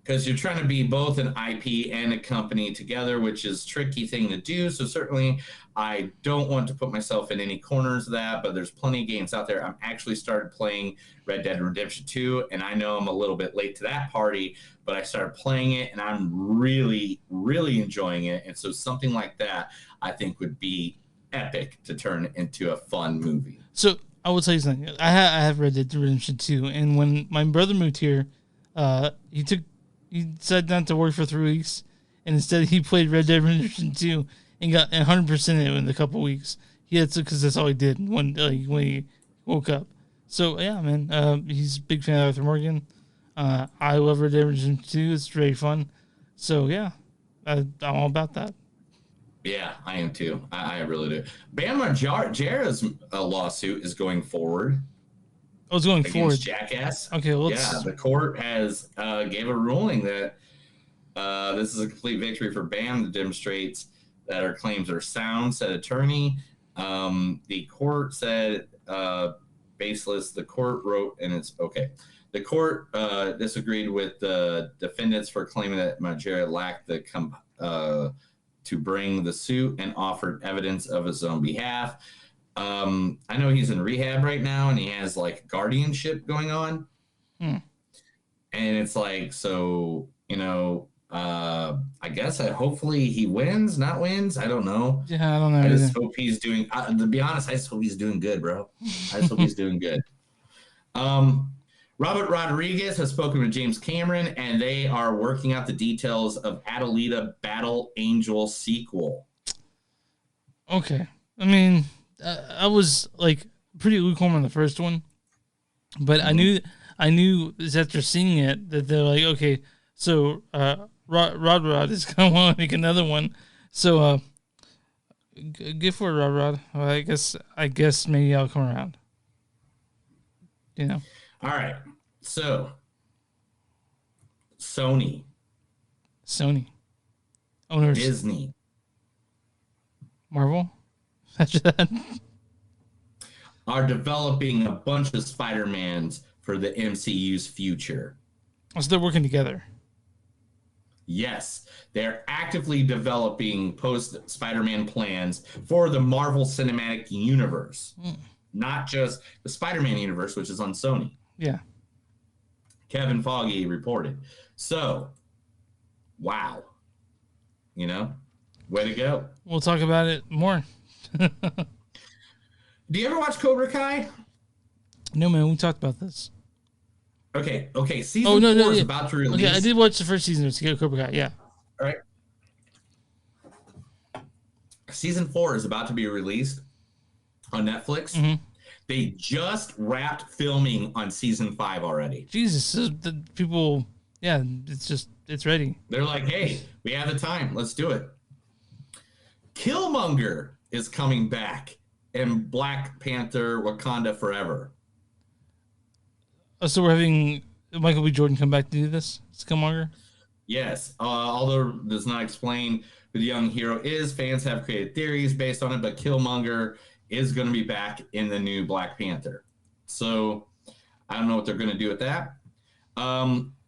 because you're trying to be both an IP and a company together, which is a tricky thing to do. So certainly I don't want to put myself in any corners of that, but there's plenty of games out there. I'm actually started playing Red Dead Redemption 2, and I know I'm a little bit late to that party, but I started playing it, and I'm really, really enjoying it. And so something like that I think would be epic to turn into a fun movie. So I will tell you something. I have Red Dead Redemption 2, and when my brother moved here, he sat down to work for 3 weeks, and instead he played Red Dead Redemption 2 and got 100% in it in a couple weeks. He had to, because that's all he did when he woke up. So yeah, man, he's a big fan of Arthur Morgan. I love Red Dead Redemption 2. It's very fun. So yeah, I'm all about that. Yeah, I am too. I really do. Bam Margera's lawsuit is going forward. Oh, it's going forward. Jackass. Okay, the court has gave a ruling that this is a complete victory for Bam that demonstrates that our claims are sound, said attorney. The court said baseless. The court wrote, and it's okay. The court disagreed with the defendants for claiming that Margera lacked the to bring the suit and offered evidence of his own behalf. I know he's in rehab right now, and he has like guardianship going on. And it's like, so, I guess hopefully he wins, not wins. I don't know. Yeah, I don't know. I just hope he's doing, to be honest, I just hope he's doing good, bro. I just hope he's doing good. Robert Rodriguez has spoken with James Cameron, and they are working out the details of Adelita Battle Angel sequel. Okay. I mean, I was like pretty lukewarm on the first one, but I knew after seeing it that they're like, okay, so Rod is gonna want to make another one, so good for it, Rod. Well, I guess maybe I'll come around. You know. All right, so Sony, owners, Disney, Marvel, after that. Are developing a bunch of Spider-Mans for the MCU's future. So they're working together. Yes, they're actively developing post-Spider-Man plans for the Marvel Cinematic Universe, not just the Spider-Man universe, which is on Sony. Yeah. Kevin Feige reported. So, wow. You know, way to go. We'll talk about it more. Do you ever watch Cobra Kai? No, man, we talked about this. Okay. Season 4 is about to release. Okay, I did watch the first season of Cobra Kai, yeah. All right. Season 4 is about to be released on Netflix. Mm-hmm. They just wrapped filming on season 5 already. Jesus, so the people, yeah, it's ready. They're like, hey, we have the time. Let's do it. Killmonger is coming back in Black Panther Wakanda Forever. Oh, so we're having Michael B. Jordan come back to do this? It's Killmonger? Yes. Although it does not explain who the young hero is, fans have created theories based on it, but Killmonger is going to be back in the new Black Panther. So I don't know what they're going to do with that.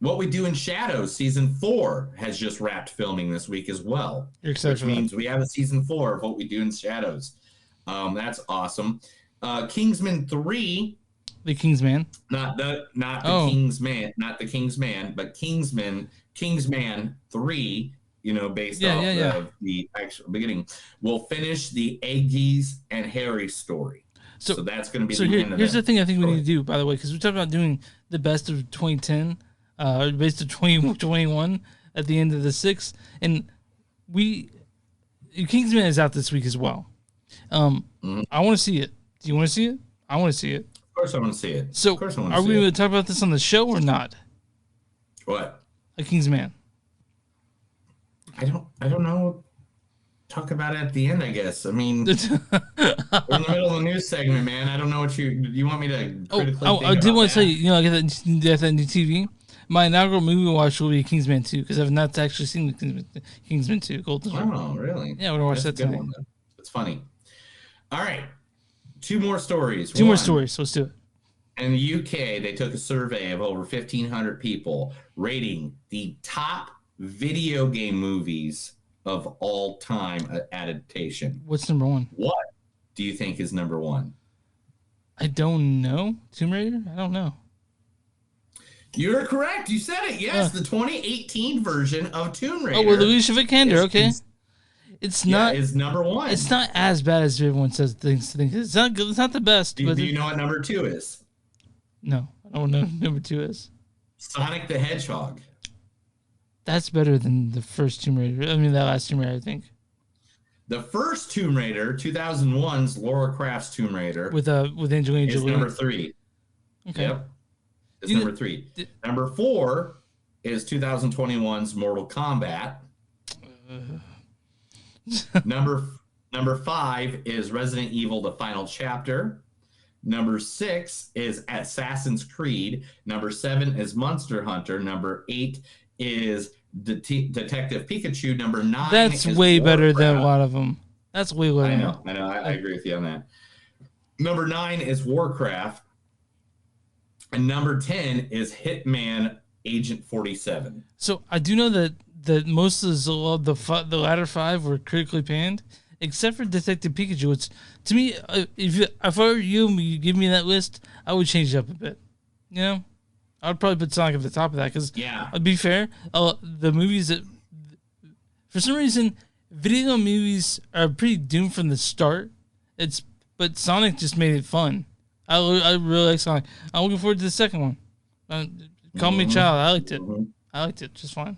What We Do in Shadows season 4 has just wrapped filming this week as well. You're excited which for means that. we have a season 4 of What We Do in Shadows. That's awesome. Kingsman 3. The Kingsman. Not the Kingsman, not the Kingsman, but Kingsman 3, based off of the actual beginning, will finish the Aggies and Harry story. So that's going to be the end of here's that. the thing I think we need to do, by the way, because we talked about doing the best of 2010, best of 2021 at the end of the 6th, and Kingsman is out this week as well. I want to see it. Do you want to see it? I want to see it. Of course I want to see it. So, of course I want are we going to talk about this on the show or not? What? A Kingsman. I don't know. Talk about it at the end, I guess. I mean, we're in the middle of the news segment, man. I don't know what you want me to critically think I did want to that? say, I get that new TV. My inaugural movie watch will be Kingsman 2 because I've not actually seen the Kingsman 2. Golden. Oh, really? Yeah, we're going to watch that tonight. It's funny. All right. Two more stories. Two more stories. Let's do it. In the UK, they took a survey of over 1,500 people rating the top video game movies of all time adaptation. What's number one? What do you think is number one? I don't know. Tomb Raider? I don't know. You're correct. You said it. Yes, the 2018 version of Tomb Raider. Oh, with Alicia Vikander. Okay. It's not. Is number one. It's not as bad as everyone says things. It's not good. It's not the best. Do you know what number 2 is? No, I don't know what number 2 is. Sonic the Hedgehog. That's better than the first Tomb Raider. I mean, that last Tomb Raider, I think. The first Tomb Raider, 2001's Laura Croft's Tomb Raider, with Angelina Jolie, is number 3. Okay. Yep. It's number 3. Number 4 is 2021's Mortal Kombat. Number 5 is Resident Evil: The Final Chapter. Number 6 is Assassin's Creed. Number 7 is Monster Hunter. Number 8 is Detective Pikachu. Number 9. That's is way Warcraft. better than a lot of them. That's way better. I know. I agree with you on that. Number 9 is Warcraft. And number 10 is Hitman Agent 47. So I do know that most of the latter 5 were critically panned, except for Detective Pikachu. It's, to me, if I were you, and you give me that list, I would change it up a bit. You know, I would probably put Sonic at the top of that because, to be fair, the movies that, for some reason, video movies are pretty doomed from the start. But Sonic just made it fun. I really like Sonic. I'm looking forward to the second one. Call Me a Child. I liked it. I liked it just fine.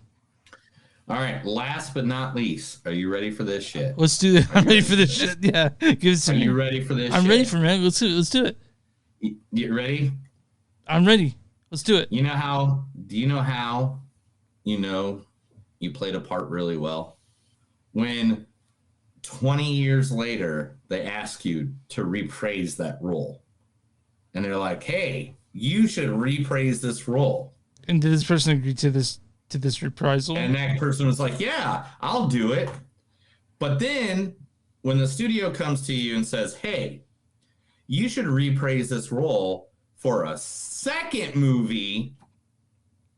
All right. Last but not least, are you ready for this shit? Let's do it. I'm ready for this shit. Yeah, give it to me. Are you ready for this? I'm ready for it. Let's do it. You ready? I'm ready. Let's do it. You know how? Do you know how? You know, you played a part really well. When 20 years later, they ask you to rephrase that role, and they're like, "Hey, you should rephrase this role." And did this person agree to this reprisal? And that person was like, "Yeah, I'll do it." But then, when the studio comes to you and says, "Hey, you should rephrase this role for a second movie,"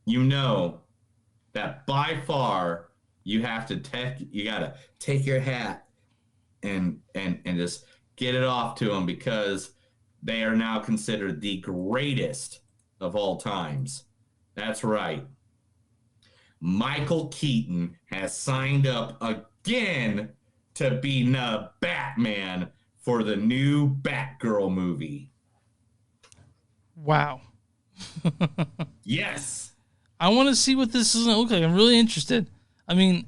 you know that by far you have to gotta take your hat and just get it off to them, because they are now considered the greatest of all times. That's right. Michael Keaton has signed up again to be the Batman for the new Batgirl movie. Wow. Yes. I want to see what this is going to look like. I'm really interested. I mean,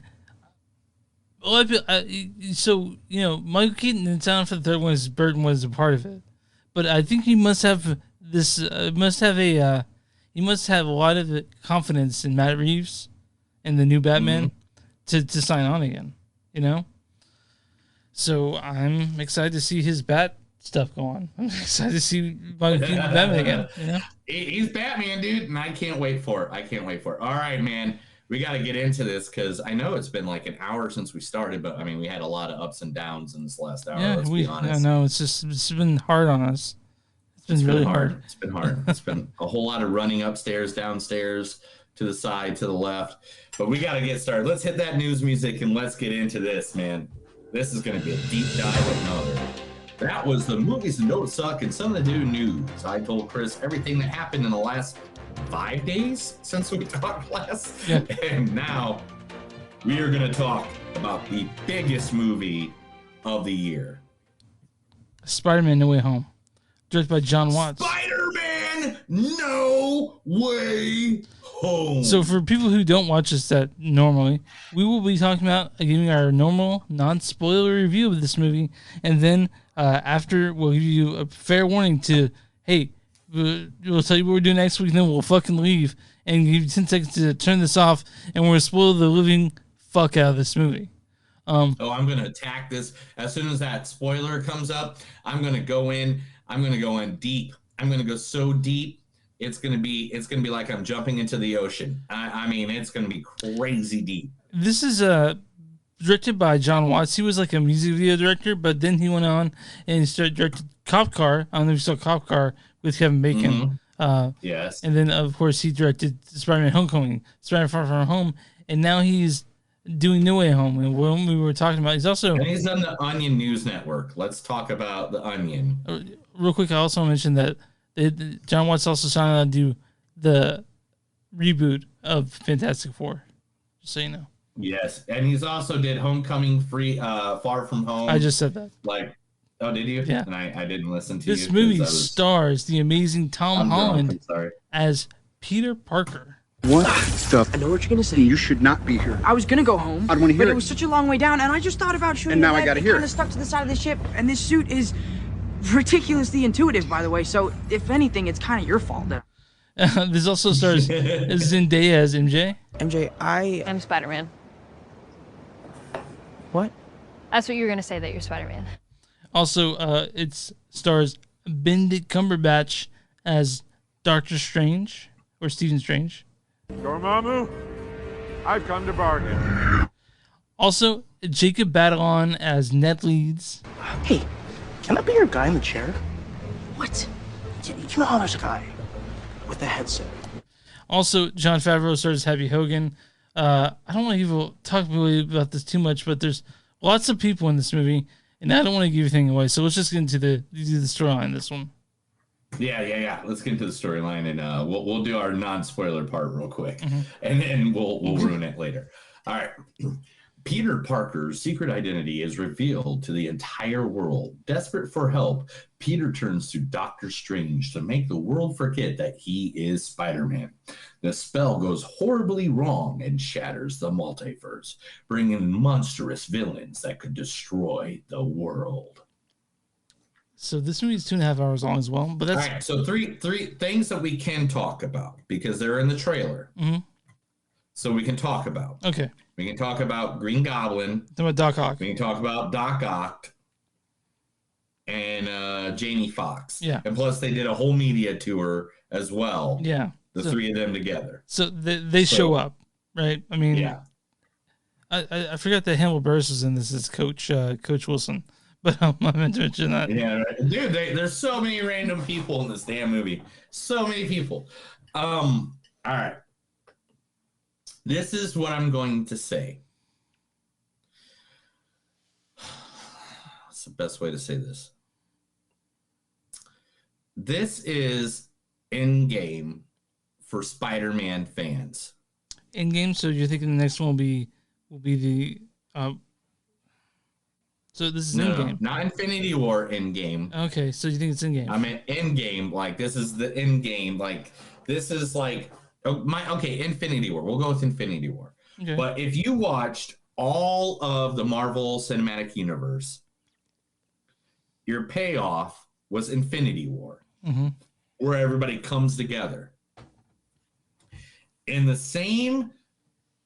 so, you know, Michael Keaton in Town for the third one, his Burton was a part of it. But I think he must have this, he must have a lot of confidence in Matt Reeves and the new Batman to sign on again, you know? So I'm excited to see his Bat stuff go on. I'm excited to see Michael Keaton Batman again, you know? He's Batman, dude, and I can't wait for it. All right, man. We got to get into this, because I know it's been like an hour since we started, but I mean, we had a lot of ups and downs in this last hour. Yeah, let's be honest. I know it's been hard on us. It's been really hard. It's been hard. It's been a whole lot of running upstairs, downstairs, to the side, to the left. But we got to get started. Let's hit that news music and let's get into this, man. This is going to be a deep dive of another. That was the movies that don't suck and some of the new news. I told Chris everything that happened in the last 5 days since we talked last. Yeah. And now we are going to talk about the biggest movie of the year. Spider-Man No Way Home. Directed by John Watts. Spider-Man No Way Home. So for people who don't watch us that normally, we will be talking about giving our normal non-spoiler review of this movie, and then after we'll give you a fair warning to, hey, we'll tell you what we're doing next week, and then we'll fucking leave and give you 10 seconds to turn this off, and we're going to spoil the living fuck out of this movie. I'm going to attack this. As soon as that spoiler comes up, I'm going to go in deep. I'm going to go so deep. It's going to be like I'm jumping into the ocean. I mean, it's going to be crazy deep. This is directed by John Watts. He was like a music video director, but then he went on and started directed Cop Car. I don't know if you saw Cop Car with Kevin Bacon. Yes. And then, of course, he directed Spider-Man Homecoming, Spider-Man Far From Home, and now he's doing No Way Home. And when we were talking about, he's on the Onion News Network. Let's talk about the Onion. Real quick, I also mentioned that John Watts also signed on to do the reboot of Fantastic Four. Just so you know. Yes, and he's also did Homecoming, Far From Home. I just said that. Oh, did you? Yeah. And I didn't listen to this movie stars the amazing Tom Holland as Peter Parker. What the? I know what you're gonna say. You should not be here. I was gonna go home. I don't want to hear but it. It was such a long way down, and I just thought about shooting. And now I gotta hear it. Kind of stuck to the side of the ship, and this suit is ridiculously intuitive, by the way. So if anything, it's kind of your fault. This also stars Zendaya as MJ. MJ, I'm Spider-Man. What? That's what you were gonna say, that you're Spider-Man. Also, it stars Benedict Cumberbatch as Doctor Strange, or Stephen Strange. Dormammu, I've come to bargain. Also, Jacob Batalon as Ned Leeds. Hey, can I be your guy in the chair? What? You know how there's a guy with a headset. Also, Jon Favreau stars Happy Hogan. I don't want to talk really about this too much, but there's lots of people in this movie, and I don't want to give anything away. So let's just get into the storyline. This one. Yeah. Let's get into the storyline, and we'll do our non-spoiler part real quick, and then we'll ruin it later. All right. Peter Parker's secret identity is revealed to the entire world. Desperate for help, Peter turns to Doctor Strange to make the world forget that he is Spider-Man. The spell goes horribly wrong and shatters the multiverse, bringing in monstrous villains that could destroy the world. So this movie is 2.5 hours long as well. But that's all right. So three things that we can talk about because they're in the trailer. Mm-hmm. So we can talk about. Okay. We can talk about Green Goblin. Talk about Doc Ock. We can talk about Doc Ock and Jamie Foxx. Yeah. And plus, they did a whole media tour as well. Yeah. The three of them together. So they show up, right? I mean, yeah. I forgot that Hannibal Buress is in this as Coach Wilson, but I meant to mention that. Yeah, right. Dude, there's so many random people in this damn movie. So many people. All right. This is what I'm going to say. What's the best way to say this? This is Endgame for Spider-Man fans. Endgame, so you're thinking the next one will be the so this is Endgame. Not Infinity War Endgame. Okay, so you think it's Endgame. I mean Endgame, like this is the Endgame, like this is like Infinity War. We'll go with Infinity War. Okay. But if you watched all of the Marvel Cinematic Universe, your payoff was Infinity War, where everybody comes together. In the same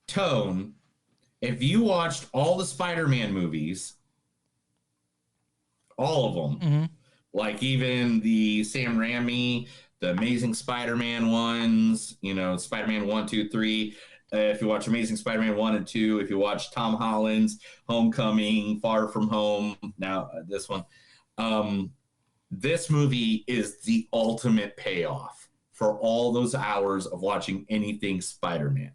tone, if you watched all the Spider-Man movies, all of them, like even the Sam Raimi, the Amazing Spider-Man ones, Spider-Man 1, 2, 3. If you watch Amazing Spider-Man 1 and 2, if you watch Tom Holland's Homecoming, Far From Home, now this one, this movie is the ultimate payoff for all those hours of watching anything Spider-Man.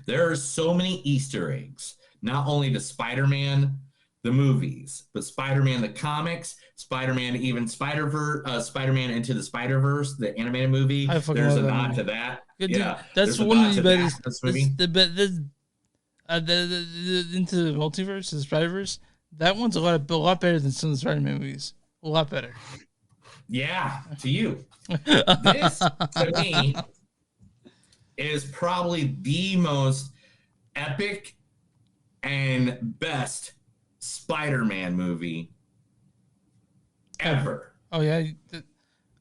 There are so many Easter eggs, not only to Spider-Man, the movies, but Spider-Man the comics, Spider-Man even Spider-Man Into the Spider-Verse, the animated movie. There's a nod to that. Yeah, that's one of the best. The Into the Multiverse, the Spider-Verse. That one's a lot better than some of the Spider-Man movies. A lot better. Yeah, to you. This to me is probably the most epic and best Spider-Man movie ever. Oh yeah,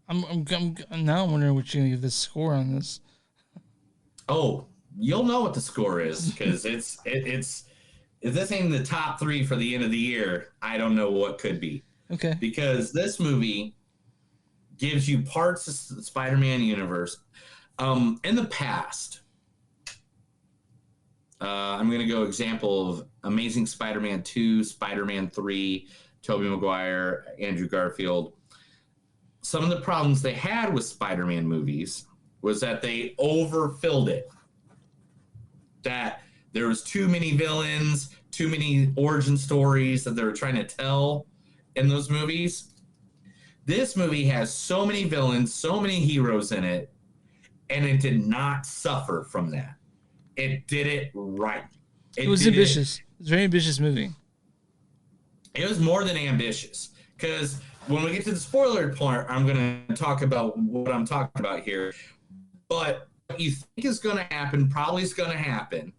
I'm now wondering what you're gonna give this score on this. Oh, you'll know what the score is because it's if this ain't the top 3 for the end of the year, I don't know what could be. Okay. Because this movie gives you parts of the Spider-Man universe. In the past, I'm going to go example of Amazing Spider-Man 2, Spider-Man 3, Tobey Maguire, Andrew Garfield. Some of the problems they had with Spider-Man movies was that they overfilled it. That there was too many villains, too many origin stories that they were trying to tell in those movies. This movie has so many villains, so many heroes in it, and it did not suffer from that. It did it right. It was ambitious. It was a very ambitious movie. It was more than ambitious. Because when we get to the spoiler part, I'm going to talk about what I'm talking about here. But what you think is going to happen probably is going to happen.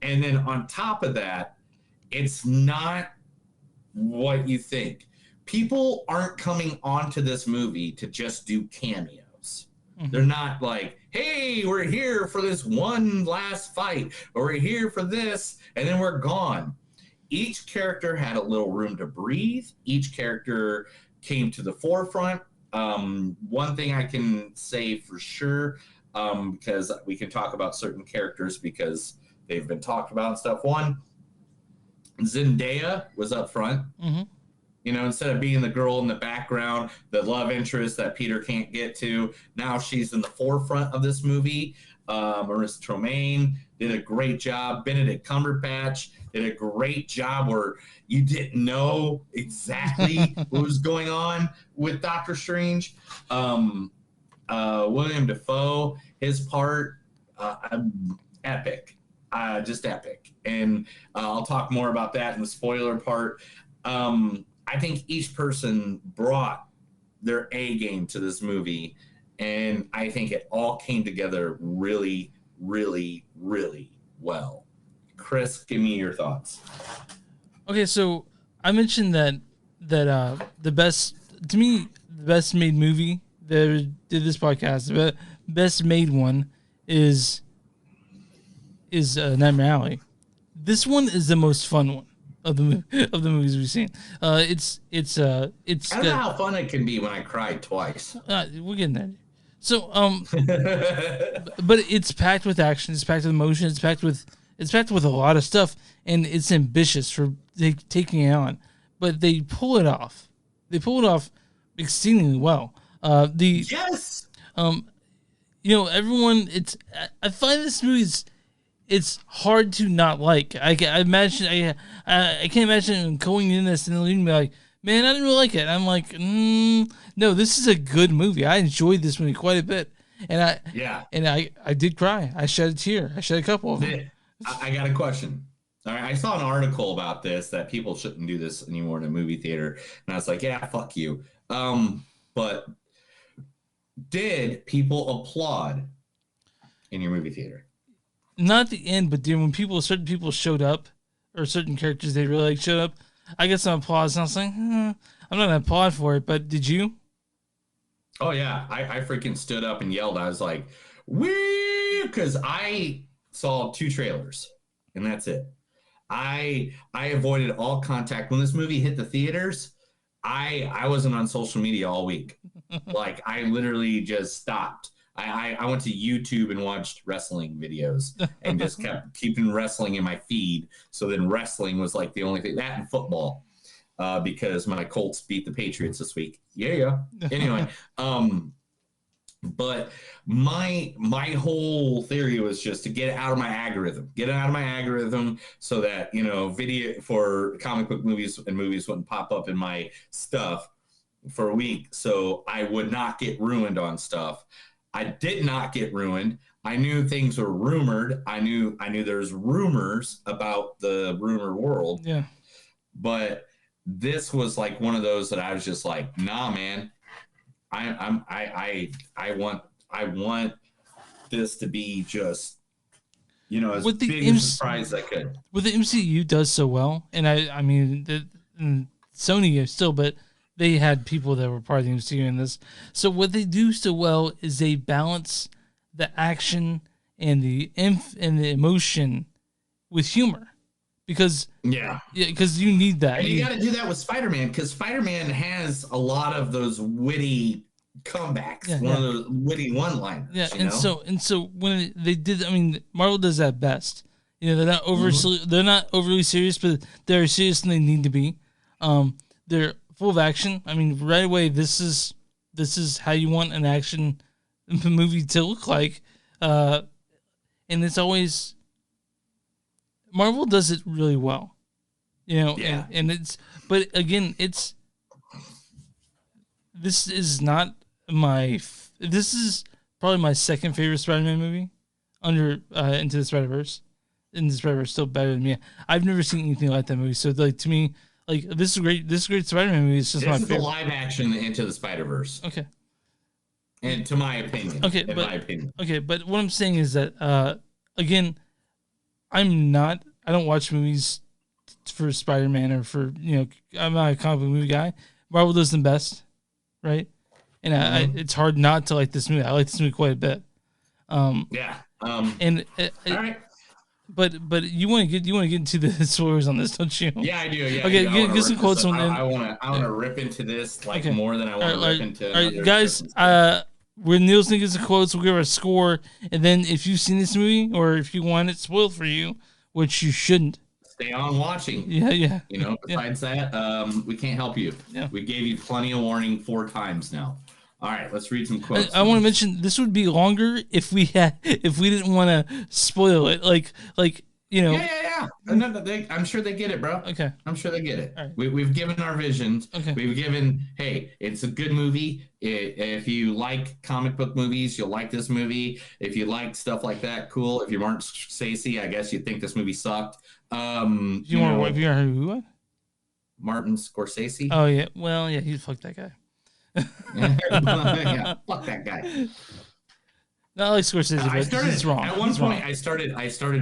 And then on top of that, it's not what you think. People aren't coming onto this movie to just do cameos. They're not like, hey, we're here for this one last fight, or we're here for this, and then we're gone. Each character had a little room to breathe. Each character came to the forefront. One thing I can say for sure, because we can talk about certain characters because they've been talked about and stuff. One, Zendaya was up front. Instead of being the girl in the background, the love interest that Peter can't get to, now she's in the forefront of this movie. Marissa Tomei did a great job. Benedict Cumberbatch did a great job where you didn't know exactly what was going on with Doctor Strange. William Dafoe, his part, epic. just epic. And I'll talk more about that in the spoiler part. I think each person brought their A game to this movie, and I think it all came together really, really, really well. Chris, give me your thoughts. Okay, so I mentioned that the best made movie that did this podcast, the best made one is Nightmare Alley. This one is the most fun one of the movies we've seen. It's I don't know how fun it can be when I cried twice. We're getting there. So but it's packed with action. It's packed with emotion. It's packed with a lot of stuff, and it's ambitious for taking it on. But they pull it off. They pull it off exceedingly well. Yes. Everyone. I find this movie's. It's hard to not like. I can't imagine going in this and leaving me like, man, I didn't really like it. I'm like, no, this is a good movie. I enjoyed this movie quite a bit, and I did cry. I shed a tear. I shed a couple of them. I got a question. All right, I saw an article about this that people shouldn't do this anymore in a movie theater, and I was like, yeah, fuck you. But did people applaud in your movie theater? Not at the end, but when certain people showed up, or certain characters they really showed up, I got some applause, and I was like, I'm not gonna applaud for it. But did you? Oh yeah, I freaking stood up and yelled. I was like, wee, because I saw 2 trailers, and that's it. I avoided all contact when this movie hit the theaters. I wasn't on social media all week. Like I literally just stopped. I went to YouTube and watched wrestling videos and just kept keeping wrestling in my feed. So then wrestling was like the only thing, that and football, because my Colts beat the Patriots this week. Yeah. Anyway, but my whole theory was just to get it out of my algorithm, so that, video for comic book movies and movies wouldn't pop up in my stuff for a week. So I would not get ruined on stuff. I did not get ruined. I knew things were rumored. I knew there's rumors about the rumor world. Yeah. But this was like one of those that I was just like, nah, man. I want this to be just, as big a surprise as I could. What the MCU does so well, and I mean, Sony is still, but they had people that were part of the MCU in this. So what they do so well is they balance the action and the emotion with humor, because because you need that. And you got to do that with Spider-Man, because Spider-Man has a lot of those witty comebacks, of those witty one-liners. Yeah, and so when they did, I mean, Marvel does that best. They're not they're not overly serious, but they're serious and they need to be. They're full of action. I mean, right away, this is how you want an action movie to look like, and it's always Marvel does it really well, and it's. But again, this is not this is probably my second favorite Spider-Man movie, under Into the Spider-Verse. Into the Spider-Verse still better than me. I've never seen anything like that movie. So like, to me, like, this is great. This is a great Spider-Man movie. It's just my favorite. This is a live action Into the Spider-Verse. Okay. And to my opinion. Okay, Okay, but what I'm saying is that again, I don't watch movies for Spider-Man or for, I'm not a comic book movie guy. Marvel does them best, right? And it's hard not to like this movie. I like this movie quite a bit. All right. But you want to get into the spoilers on this, don't you? Yeah, I do. Yeah. Okay, get some quotes on. I want to rip into this more than I want to rip into. All right, guys. When Neil's gonna get some quotes, we'll give a score, and then if you've seen this movie or if you want it spoiled for you, which you shouldn't, stay on watching. Yeah. Besides that, we can't help you. Yeah. We gave you plenty of warning 4 times now. All right, let's read some quotes. I want to mention this would be longer if we didn't want to spoil it. Like. Yeah. Yeah, I'm sure they get it, bro. Okay, I'm sure they get it. All right. We've given our visions. Okay. We've given. Hey, it's a good movie. If you like comic book movies, you'll like this movie. If you like stuff like that, cool. If you Martin Scorsese, I guess you'd think this movie sucked. You want to? Have you heard who? What? Martin Scorsese. Oh yeah. Well, yeah. He fucked that guy. Yeah, fuck that guy. Not like Scorsese, but he's wrong. At one point, I started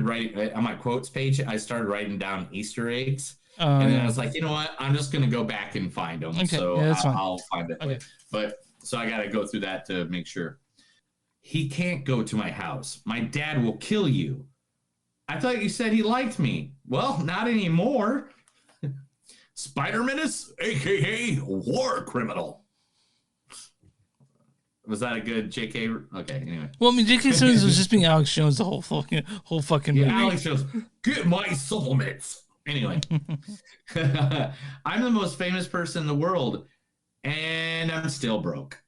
writing on my quotes page. I started writing down Easter eggs, and then I was like, you know what? I'm just gonna go back and find them. Okay, So yeah, that's fine. I'll find it. Okay. But so I got to go through that to make sure. He can't go to my house. My dad will kill you. I thought you said he liked me. Well, not anymore. Spiderman is AKA war criminal. Was that a good JK? Okay, anyway. Well, I mean, J.K. Simmons was just being Alex Jones the whole fucking movie. Yeah, Alex Jones, get my supplements. Anyway, I'm the most famous person in the world, and I'm still broke.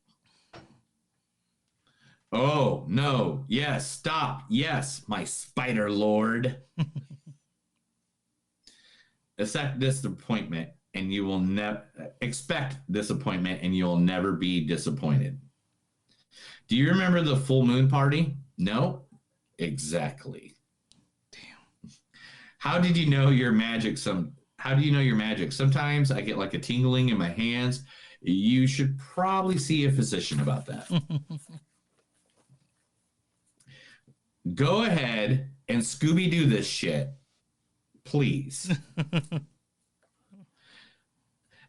Oh, no. Yes, stop. Yes, my spider lord. Accept disappointment, and you will never expect disappointment, and you'll never be disappointed. Do you remember the full moon party? No? Exactly. Damn. How did you know your magic? How do you know your magic? Sometimes I get like a tingling in my hands. You should probably see a physician about that. Go ahead and Scooby-Doo this shit. Please.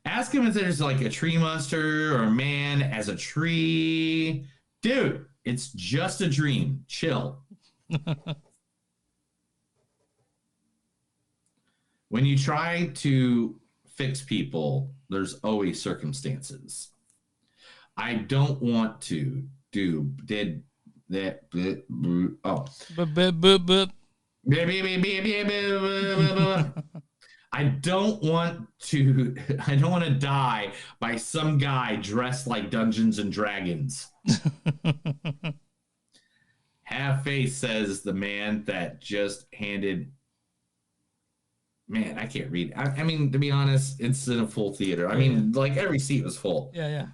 Ask him if there's like a tree monster or a man as a tree. Dude, it's just a dream. Chill. When you try to fix people, there's always circumstances. I don't want to did that. Oh. I don't want to die by some guy dressed like Dungeons and Dragons. Half face, says the man that just handed. Man, I can't read. I mean, to be honest, it's in a full theater. I mean, like every seat was full. Yeah.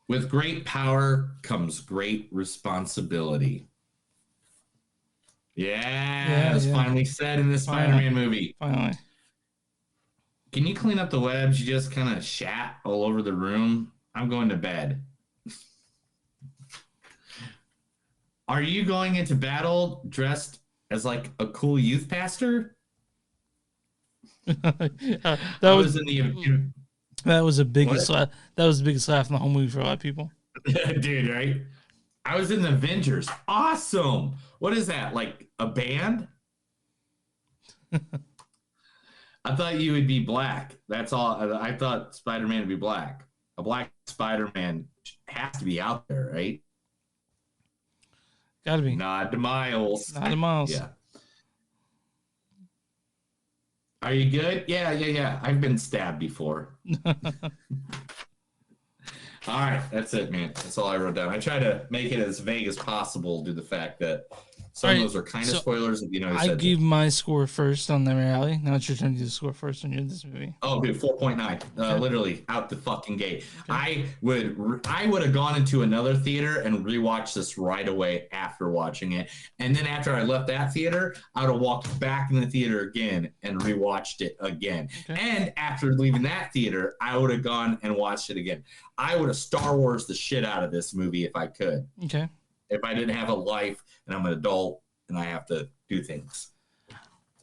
With great power comes great responsibility. Yeah, it's finally said in this Spider-Man movie. Finally. Can you clean up the webs? You just kind of shat all over the room. I'm going to bed. Are you going into battle dressed as like a cool youth pastor? That was the biggest laugh. That was the biggest laugh in the whole movie for a lot of people. Dude, right? I was in the Avengers. Awesome. What is that? Like a band? I thought you would be black. That's all. I thought Spider-Man would be black. A black Spider-Man has to be out there, right? Gotta be. Nod to Miles. Nod to Miles. Yeah. Are you good? Yeah. I've been stabbed before. All right, that's it, man. That's all I wrote down. I try to make it as vague as possible due to the fact that some of those are kind of spoilers. I gave my score first on the reality. Now it's your turn to do the score first on this movie. Oh, dude, 4.9. Literally out the fucking gate. Okay. I would have gone into another theater and rewatched this right away after watching it. And then after I left that theater, I would have walked back in the theater again and rewatched it again. Okay. And after leaving that theater, I would have gone and watched it again. I would have Star Wars the shit out of this movie if I could. Okay. If I didn't have a life and I'm an adult and I have to do things.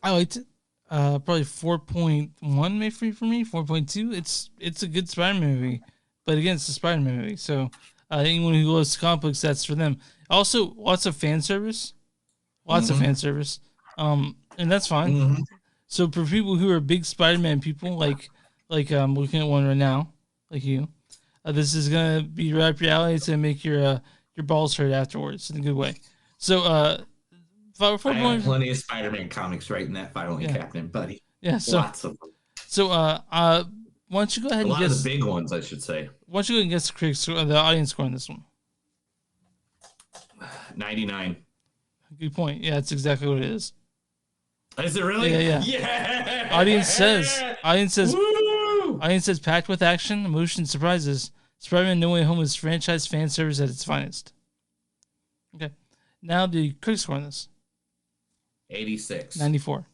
I liked it. Probably 4.1 maybe for me, 4.2. It's a good Spider-Man movie. But again, it's a Spider-Man movie. So anyone who loves comic books, that's for them. Also, lots of fan service. Lots of fan service. And that's fine. Mm-hmm. So for people who are big Spider-Man people, like looking at one right now, like you, this is going to be rap reality. It's going to make your balls hurt afterwards in a good way. So, I have plenty of Spider-Man comics right in that Final Captain, buddy. Yeah, so lots of them. So, why don't you go ahead and guess of the big ones, I should say. Why don't you go ahead and guess the critics, the audience score on this one? 99. Good point. Yeah, that's exactly what it is. Is it really? Yeah. Audience says, packed with action, emotion, and surprises. Spider-Man No Way Home is franchise fan service at its finest. Okay. Now the critic score on this. 86. 94.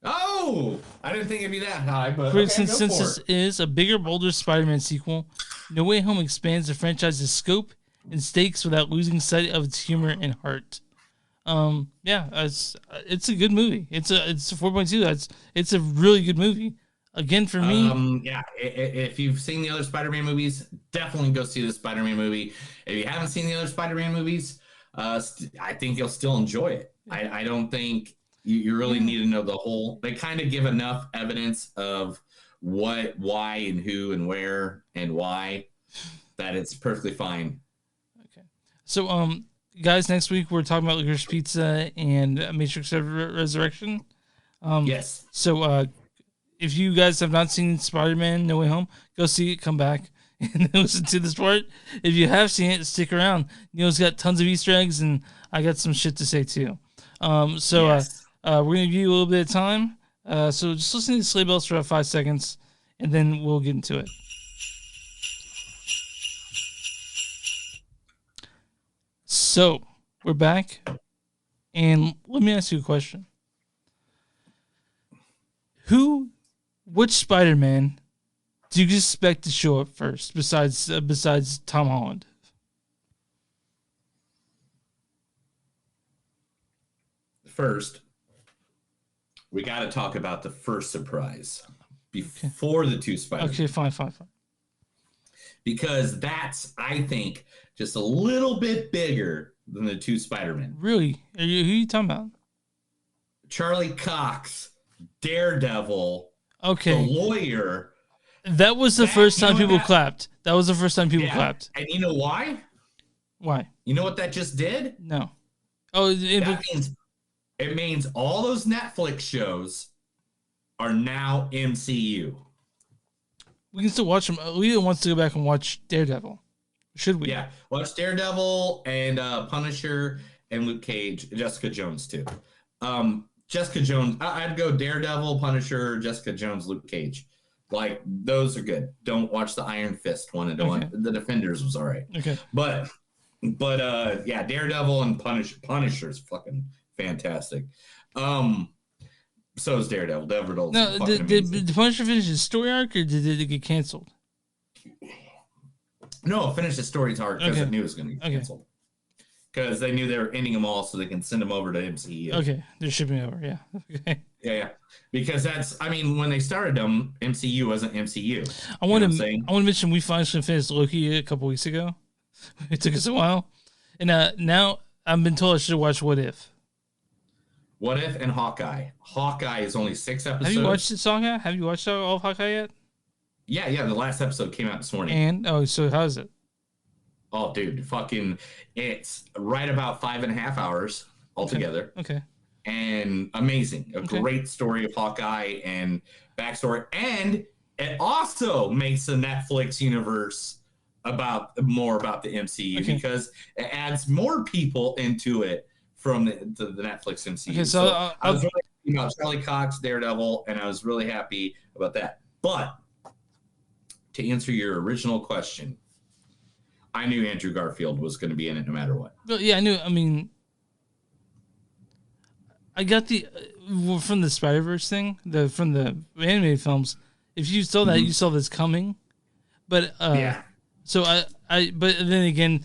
Oh! I didn't think it'd be that high, but Critics' okay, consensus is a bigger, bolder Spider-Man sequel. No Way Home expands the franchise's scope and stakes without losing sight of its humor and heart. Yeah, it's a good movie. It's a 4.2. It's a really good movie. Again, for me, yeah. If you've seen the other Spider-Man movies, definitely go see the Spider-Man movie. If you haven't seen the other Spider-Man movies, I think you'll still enjoy it. I don't think you really need to know the whole. They kind of give enough evidence of what, why, and who, and where, and why that it's perfectly fine. Okay, so guys, next week we're talking about Licorice Pizza and Matrix Resurrection. Yes. So if you guys have not seen Spider-Man No Way Home, go see it, come back, and listen to this part. If you have seen it, stick around. Neil's got tons of Easter eggs, and I got some shit to say too. We're going to give you a little bit of time. So just listen to the sleigh bells for about 5 seconds, and then we'll get into it. So we're back, and let me ask you a question. Which Spider-Man do you expect to show up first, besides Tom Holland? First, we got to talk about the first surprise before the two Spider-Man. Okay, fine. Because that's, I think, just a little bit bigger than the two Spider-Men. Really? Who are you talking about? Charlie Cox, Daredevil, okay, the lawyer. That was the first time people clapped. That was the first time people clapped. And you know why? Why? You know what that just did? No. Oh, it means all those Netflix shows are now MCU. We can still watch them. Leah wants to go back and watch Daredevil. Should we? Yeah, watch Daredevil and Punisher and Luke Cage, Jessica Jones too. Jessica Jones, I'd go Daredevil, Punisher, Jessica Jones, Luke Cage. Like, those are good. Don't watch the Iron Fist one. And don't. The Defenders was all right. Okay. But yeah, Daredevil and Punisher's fucking fantastic. So is Daredevil. Daredevil. No, did Punisher finish his story arc, or did it get canceled? No, finish the story arc because it knew it was going to get canceled. Because they knew they were ending them all so they can send them over to MCU. Okay, they're shipping over, yeah. Okay. Yeah. Because that's, I mean, when they started them, MCU wasn't MCU. I want to mention we finally finished Loki a couple weeks ago. It took us a while. And now I've been told I should watch What If. What If and Hawkeye. Hawkeye is only 6 episodes. Have you watched this Hawkeye? Have you watched all of Hawkeye yet? Yeah. The last episode came out this morning. And, so how is it? Oh, dude, it's right about 5.5 hours altogether. Okay. And amazing. A great story of Hawkeye and backstory. And it also makes the Netflix universe more about the MCU because it adds more people into it from the Netflix MCU. Okay, so I was really happy about Charlie Cox, Daredevil, and I was really happy about that. But to answer your original question, I knew Andrew Garfield was going to be in it no matter what. Yeah, I knew. I mean, I got from the Spider-Verse thing, from the animated films. If you saw that, you saw this coming. But yeah. So but then again,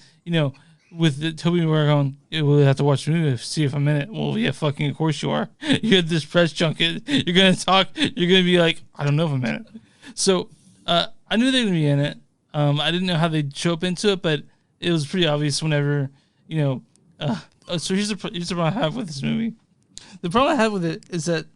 with the Tobey Maguire going, we'll have to watch the movie to see if I'm in it. Well, yeah, fucking of course you are. You had this press junket. You're gonna talk. You're gonna be like, I don't know if I'm in it. So I knew they were gonna be in it. I didn't know how they'd show up into it, but it was pretty obvious whenever, so here's the problem I have with this movie. The problem I have with it is that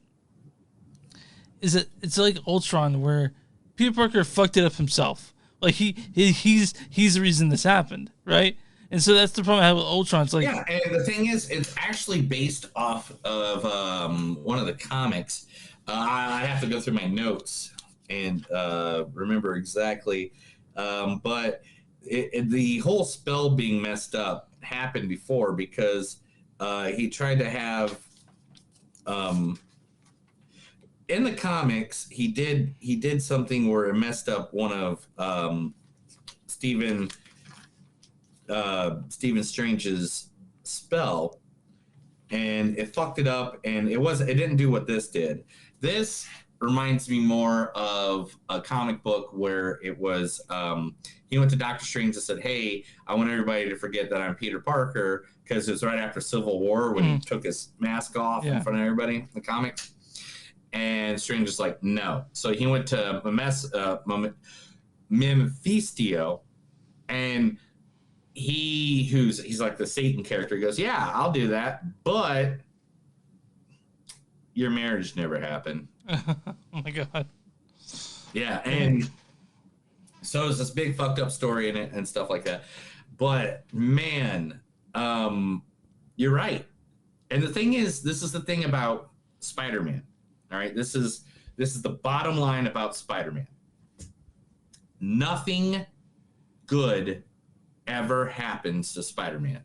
it's like Ultron, where Peter Parker fucked it up himself. Like he's the reason this happened, right? And so that's the problem I have with Ultron. It's like, yeah, and the thing is, it's actually based off of one of the comics. I have to go through my notes and remember exactly. But the whole spell being messed up happened before because he tried to have in the comics he did something where it messed up one of Stephen Strange's spell, and it fucked it up, and it didn't do what this did. This reminds me more of a comic book where it was he went to Doctor Strange and said, "Hey, I want everybody to forget that I'm Peter Parker," because it was right after Civil War when he took his mask off in front of everybody in the comics. And Strange is like, no. So he went to Mephisto, and he's like the Satan character. He goes, yeah, I'll do that, but your marriage never happened. Oh my god. Yeah, and so it's this big fucked up story in it and stuff like that. But man, you're right. And the thing is, this is the thing about Spider-Man. All right, this is the bottom line about Spider-Man. Nothing good ever happens to Spider-Man.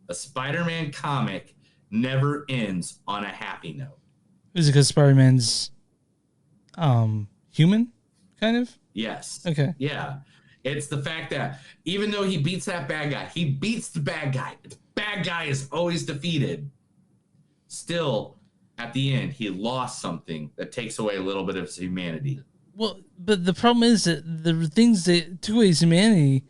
A Spider-Man comic never ends on a happy note. Is it because Spider-Man's human, kind of? Yes. Okay. Yeah. It's the fact that even though he beats that bad guy, he beats the bad guy. The bad guy is always defeated. Still, at the end, he lost something that takes away a little bit of his humanity. Well, but the problem is that the things that took away his humanity.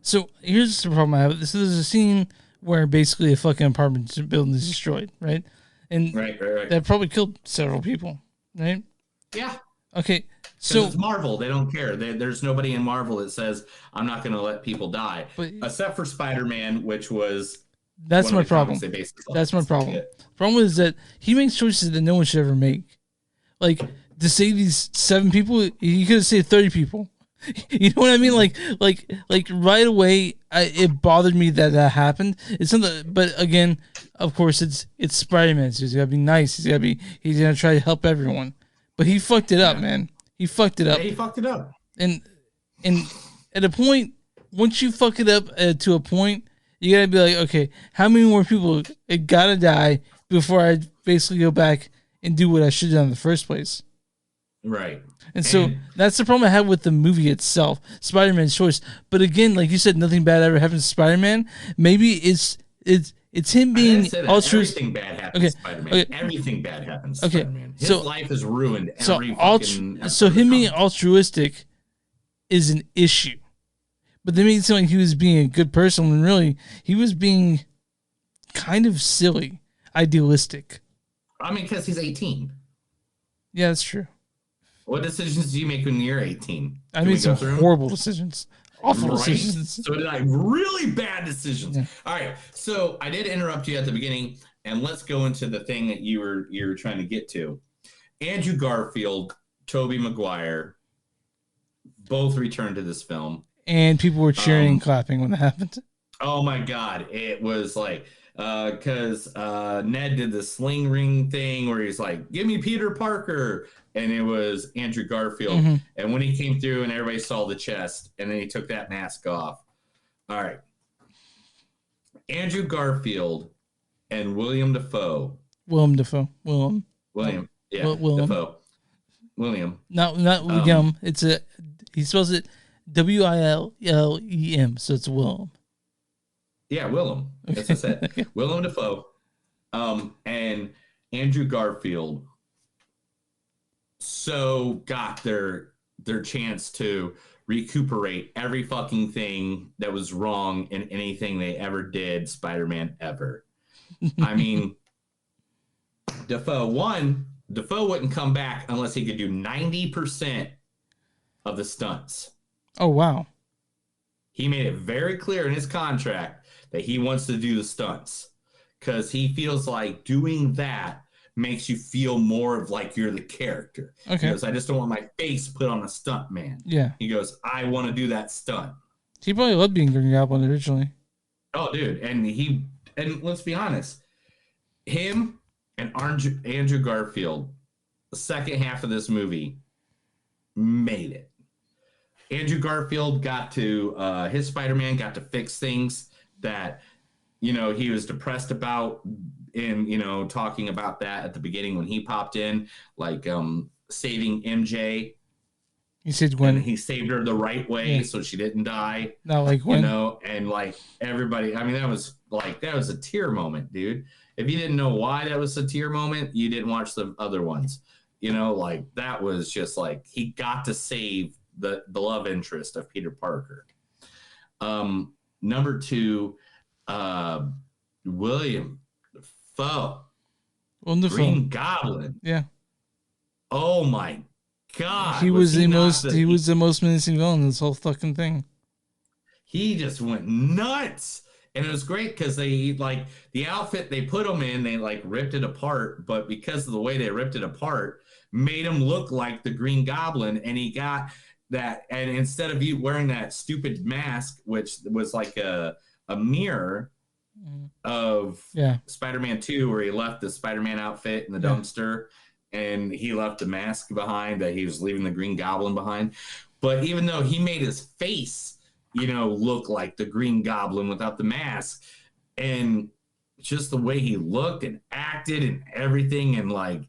So here's the problem I have. So there's a scene where basically a fucking apartment building is destroyed, right? And right. That probably killed several people, right? Yeah. Okay. So it's Marvel. They don't care. There's nobody in Marvel that says, I'm not going to let people die. Except for Spider-Man, which was... That's my problem. That's my problem. Problem is that he makes choices that no one should ever make. Like, to save these 7 people, you could have saved 30 people. You know what I mean? Like right away, it bothered me that happened. It's something, but again, of course, it's Spider-Man. So he's gotta be nice. He's gonna try to help everyone. But he fucked it up, man. He fucked it up. Yeah, he fucked it up. And at a point, once you fuck it up to a point, you gotta be like, okay, how many more people gotta die before I basically go back and do what I should have done in the first place? Right. And so that's the problem I have with the movie itself, Spider-Man's choice. But again, like you said, nothing bad ever happens to Spider-Man. Maybe it's him being altruistic. Everything bad happens to Spider-Man. Okay. Everything bad happens to Spider-Man. His life is ruined. So him being altruistic is an issue. But they made it seem like he was being a good person when really he was being kind of silly, idealistic. I mean, because he's 18. Yeah, that's true. What decisions do you make when you're 18? I made some horrible decisions. Awful decisions. So did I. Really bad decisions. Yeah. All right. So I did interrupt you at the beginning, and let's go into the thing that you were trying to get to. Andrew Garfield, Tobey Maguire, both returned to this film. And people were cheering and clapping when that happened. Oh my God. It was like, because Ned did the sling ring thing where he's like, give me Peter Parker. And it was Andrew Garfield. Mm-hmm. And when he came through and everybody saw the chest, and then he took that mask off. All right. Andrew Garfield and William Dafoe. William Dafoe. William. Yeah. Dafoe. William. Not William. He spells it Willem. So it's Willem. Yeah, Willem. That's what I said. Willem Dafoe. And Andrew Garfield so got their chance to recuperate every fucking thing that was wrong in anything they ever did Spider-Man ever. I mean, Dafoe wouldn't come back unless he could do 90% of the stunts. Oh, wow. He made it very clear in his contract that he wants to do the stunts because he feels like doing that makes you feel more of like you're the character. Okay. He goes, I just don't want my face put on a stunt man. Yeah. He goes, I want to do that stunt. He probably loved being Green Goblin originally. Oh, dude. And let's be honest, him and Andrew Garfield, the second half of this movie, made it. Andrew Garfield got to, his Spider-Man got to fix things that he was depressed about talking about that at the beginning when he popped in, like saving MJ. He said when he saved her the right way so she didn't die. Not like when and like everybody. I mean, that was a tear moment, dude. If you didn't know why that was a tear moment, you didn't watch the other ones. That was just like he got to save the love interest of Peter Parker. Number 2, William Dafoe. Wonderful. Green Goblin. Yeah. Oh my God. He was the most menacing villain in this whole fucking thing. He just went nuts. And it was great because they the outfit they put him in, they ripped it apart, but because of the way they ripped it apart, made him look like the Green Goblin, and he got that. And instead of you wearing that stupid mask, which was like a mirror of Spider-Man 2, where he left the Spider-Man outfit in the dumpster, and he left the mask behind that he was leaving the Green Goblin behind. But even though he made his face look like the Green Goblin without the mask, and just the way he looked and acted and everything, and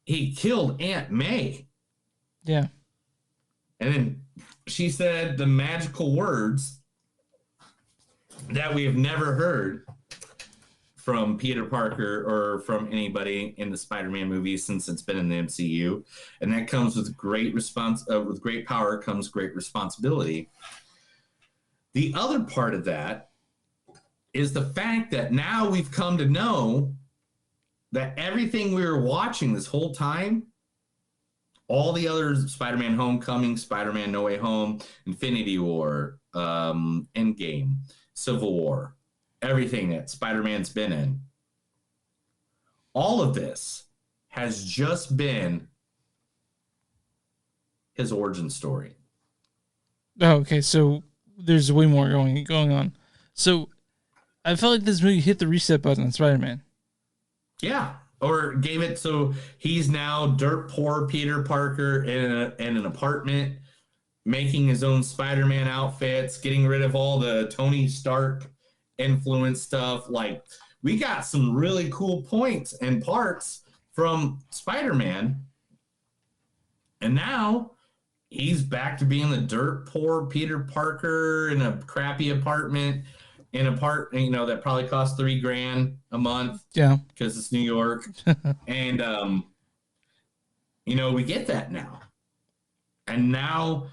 he killed Aunt May. Yeah. And then she said the magical words that we have never heard from Peter Parker or from anybody in the Spider-Man movies since it's been in the MCU, and that comes with great with great power comes great responsibility. The other part of that is the fact that now we've come to know that everything we were watching this whole time, all the other Spider-Man Homecoming, Spider-Man No Way Home, Infinity War, Endgame, Civil War, everything that Spider-Man's been in, all of this has just been his origin story. Oh, okay, so there's way more going on. So I felt like this movie hit the reset button on Spider-Man. Yeah, or gave it so he's now dirt poor Peter Parker in an apartment, making his own Spider-Man outfits, getting rid of all the Tony Stark influence stuff. We got some really cool points and parts from Spider-Man, and now he's back to being the dirt poor Peter Parker in a crappy apartment in a part that probably costs $3,000 a month. Yeah, because it's New York. And we get that now, and now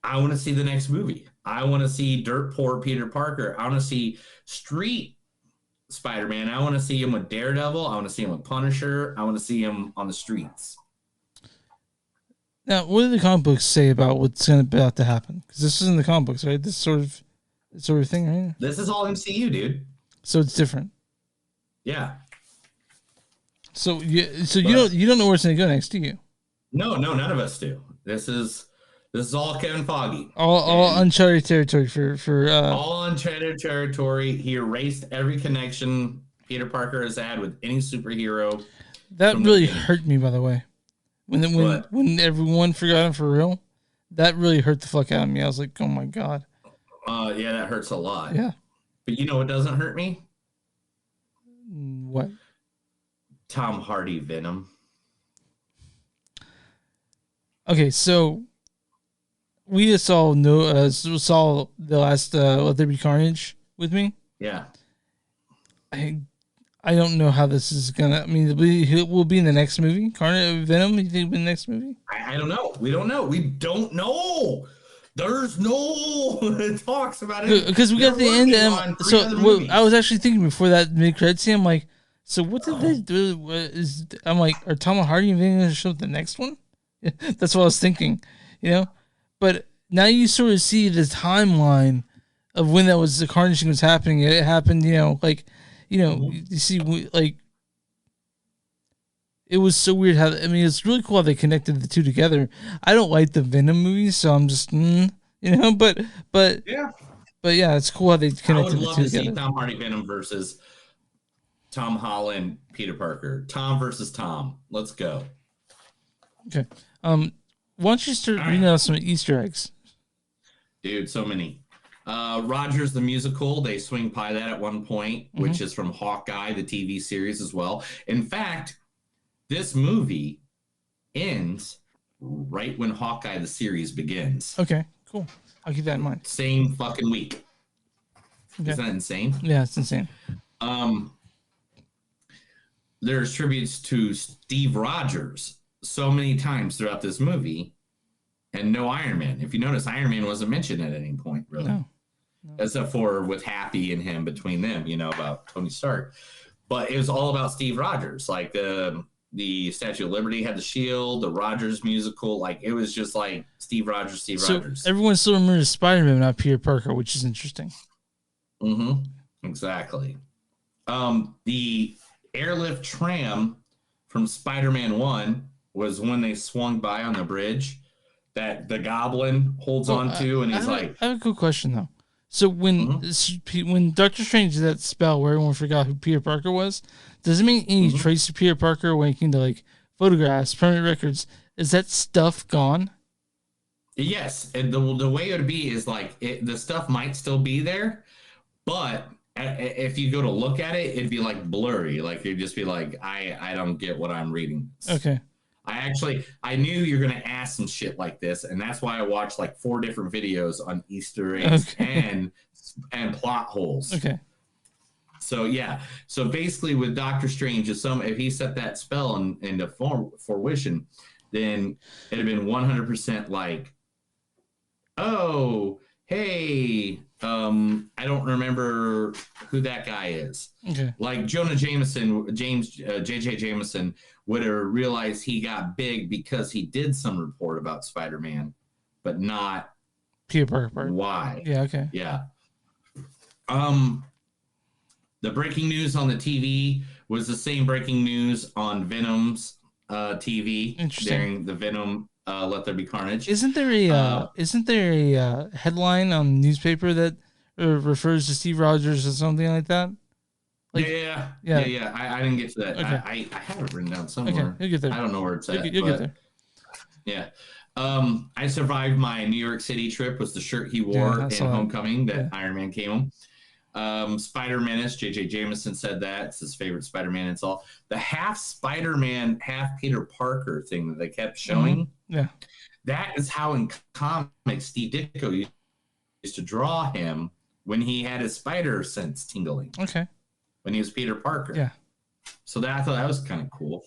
I want to see the next movie. I want to see dirt poor Peter Parker. I want to see street Spider-Man. I want to see him with Daredevil. I want to see him with Punisher. I want to see him on the streets. Now, what do the comic books say about what's about to happen? Because this is in the comic books, right? This sort of thing, right? This is all MCU, dude. So it's different. Yeah. So you don't know where it's gonna go next, do you? No, none of us do. This is all Kevin Feige. All uncharted territory for all uncharted territory. He erased every connection Peter Parker has had with any superhero. That really hurt me, by the way. When everyone forgot him for real, that really hurt the fuck out of me. I was like, oh my God. Yeah, that hurts a lot. Yeah. But you know what doesn't hurt me? What? Tom Hardy Venom. Okay, so we just saw the last Let There Be Carnage with me. Yeah. I don't know how this is gonna. I mean, it will be in the next movie. Venom. You think it'll be in the next movie? I don't know. We don't know. We don't know. There's no talks about it because we got the end. So I was actually thinking before that mid-credit scene, I'm like, so what did they do? I'm like, are Tom Hardy and Venom going to show up the next one? That's what I was thinking, But now you sort of see the timeline of when that was the Carnage thing was happening. It happened, you see, it was so weird how, it's really cool how they connected the two together. I don't like the Venom movies, so I'm just, but yeah. But yeah, it's cool how they connected the two together. I would love to see Tom Hardy Venom versus Tom Holland Peter Parker. Tom versus Tom. Let's go. Okay. Why don't you start reading out some Easter eggs? Dude, so many. Rogers the Musical, they swing by that at one point, which is from Hawkeye, the TV series as well. In fact, this movie ends right when Hawkeye, the series, begins. Okay, cool. I'll keep that in mind. Same fucking week. Okay. Isn't that insane? Yeah, it's insane. There's tributes to Steve Rogers so many times throughout this movie, and no Iron Man. If you notice, Iron Man wasn't mentioned at any point, really. No. Except for with Happy and him between them, about Tony Stark. But it was all about Steve Rogers. Like the Statue of Liberty had the shield, the Rogers musical. Like it was just like Steve Rogers. So everyone still remembers Spider-Man, not Peter Parker, which is interesting. Exactly. The airlift tram from Spider-Man 1 was when they swung by on the bridge that the Goblin holds on to, and he's I have a good question though. So when Doctor Strange did that spell where everyone forgot who Peter Parker was, does it mean any trace of Peter Parker when it came to like photographs, permanent records? Is that stuff gone? Yes, and the way it would be is like the stuff might still be there, but if you go to look at it, it'd be like blurry. Like you'd just be like, I don't get what I'm reading. Okay. I knew you're going to ask some shit like this, and that's why I watched like 4 different videos on Easter eggs and plot holes. Okay. So yeah. So basically with Doctor Strange, if he set that spell into fruition, then it'd have been 100% like, oh, hey, I don't remember who that guy is. Okay. Like Jonah Jameson, J.J. Jameson would have realized he got big because he did some report about Spider-Man, but not Peter Parker. Why? Yeah, okay. Yeah. The breaking news on the TV was the same breaking news on Venom's TV during the Venom Let There Be Carnage. Isn't there a headline on the newspaper that refers to Steve Rogers or something like that? Like, yeah. I didn't get to that. Okay. I have it written down somewhere. Okay, you'll get there. I don't know where it's at. You'll get there. Yeah. I survived my New York City trip was the shirt he wore in Homecoming that Iron Man came him. Spider-Menace, J.J. Jameson said that. It's his favorite Spider-Man. It's all the half Spider-Man, half Peter Parker thing that they kept showing. Yeah. That is how in comics Steve Ditko used to draw him when he had his spider sense tingling. Okay. When he was Peter Parker. Yeah. So I thought that was kind of cool.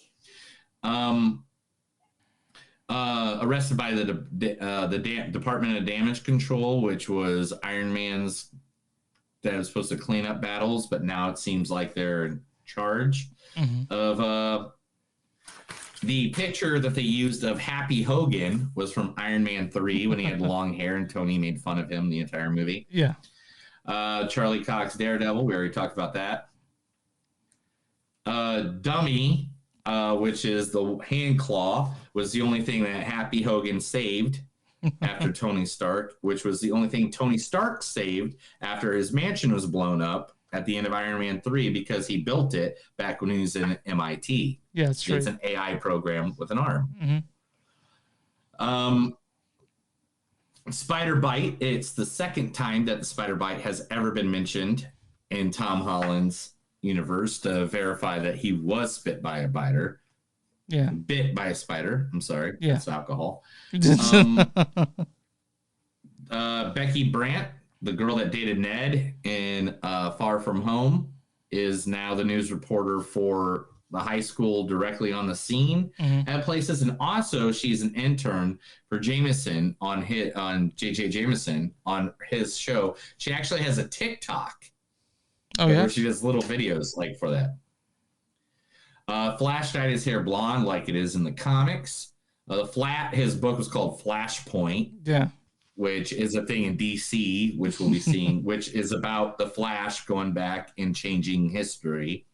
Arrested by the Department of Damage Control, which was Iron Man's that was supposed to clean up battles, but now it seems like they're in charge of the picture that they used of Happy Hogan was from Iron Man 3 when he had long hair and Tony made fun of him the entire movie. Yeah. Charlie Cox Daredevil, we already talked about that. Dummy, which is the hand claw, was the only thing that Happy Hogan saved after Tony Stark, which was the only thing Tony Stark saved after his mansion was blown up at the end of Iron Man 3 because he built it back when he was in MIT. Yeah, that's true. It's an AI program with an arm. Spider Bite, it's the second time that the Spider Bite has ever been mentioned in Tom Holland's universe to verify that he was bit by a biter. Yeah. Bit by a spider. I'm sorry. Yeah. That's alcohol. Becky Brandt, the girl that dated Ned in Far From Home, is now the news reporter for the high school directly on the scene at places. And also she's an intern for Jameson on J.J. Jameson on his show. She actually has a TikTok. Oh, yeah? Where she does little videos like for that. Flash dyed his hair blonde like it is in the comics. His book was called Flashpoint. Yeah. Which is a thing in DC, which we'll be seeing, which is about the Flash going back and changing history.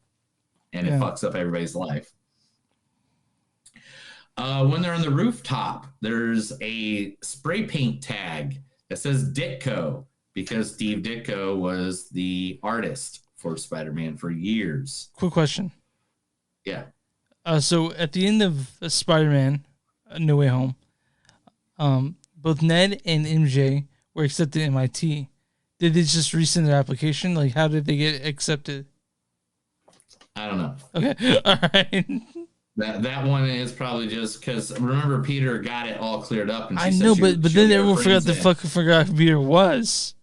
And it fucks up everybody's life. When they're on the rooftop, there's a spray paint tag that says Ditko, because Steve Ditko was the artist for Spider-Man for years. Quick question. Yeah. So at the end of Spider-Man No Way Home, both Ned and MJ were accepted at MIT. Did they just resend their application? Like, how did they get accepted? I don't know. Okay, all right. That one is probably just because remember Peter got it all cleared up, and she I said know, she but would then get her everyone forgot friends in. who Peter was.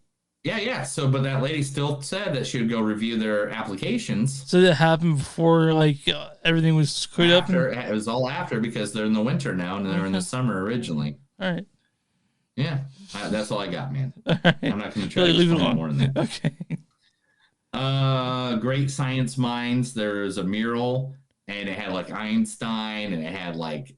Yeah. So, but that lady still said that she would go review their applications. So that happened before, like everything was cleared up. It was all after because they're in the winter now, and they're in the summer originally. All right. Yeah, that's all I got, man. All right. I'm not going to try to Leave it explain alone. more than that. Okay. Great science minds. There's a mural, and it had like Einstein, and it had like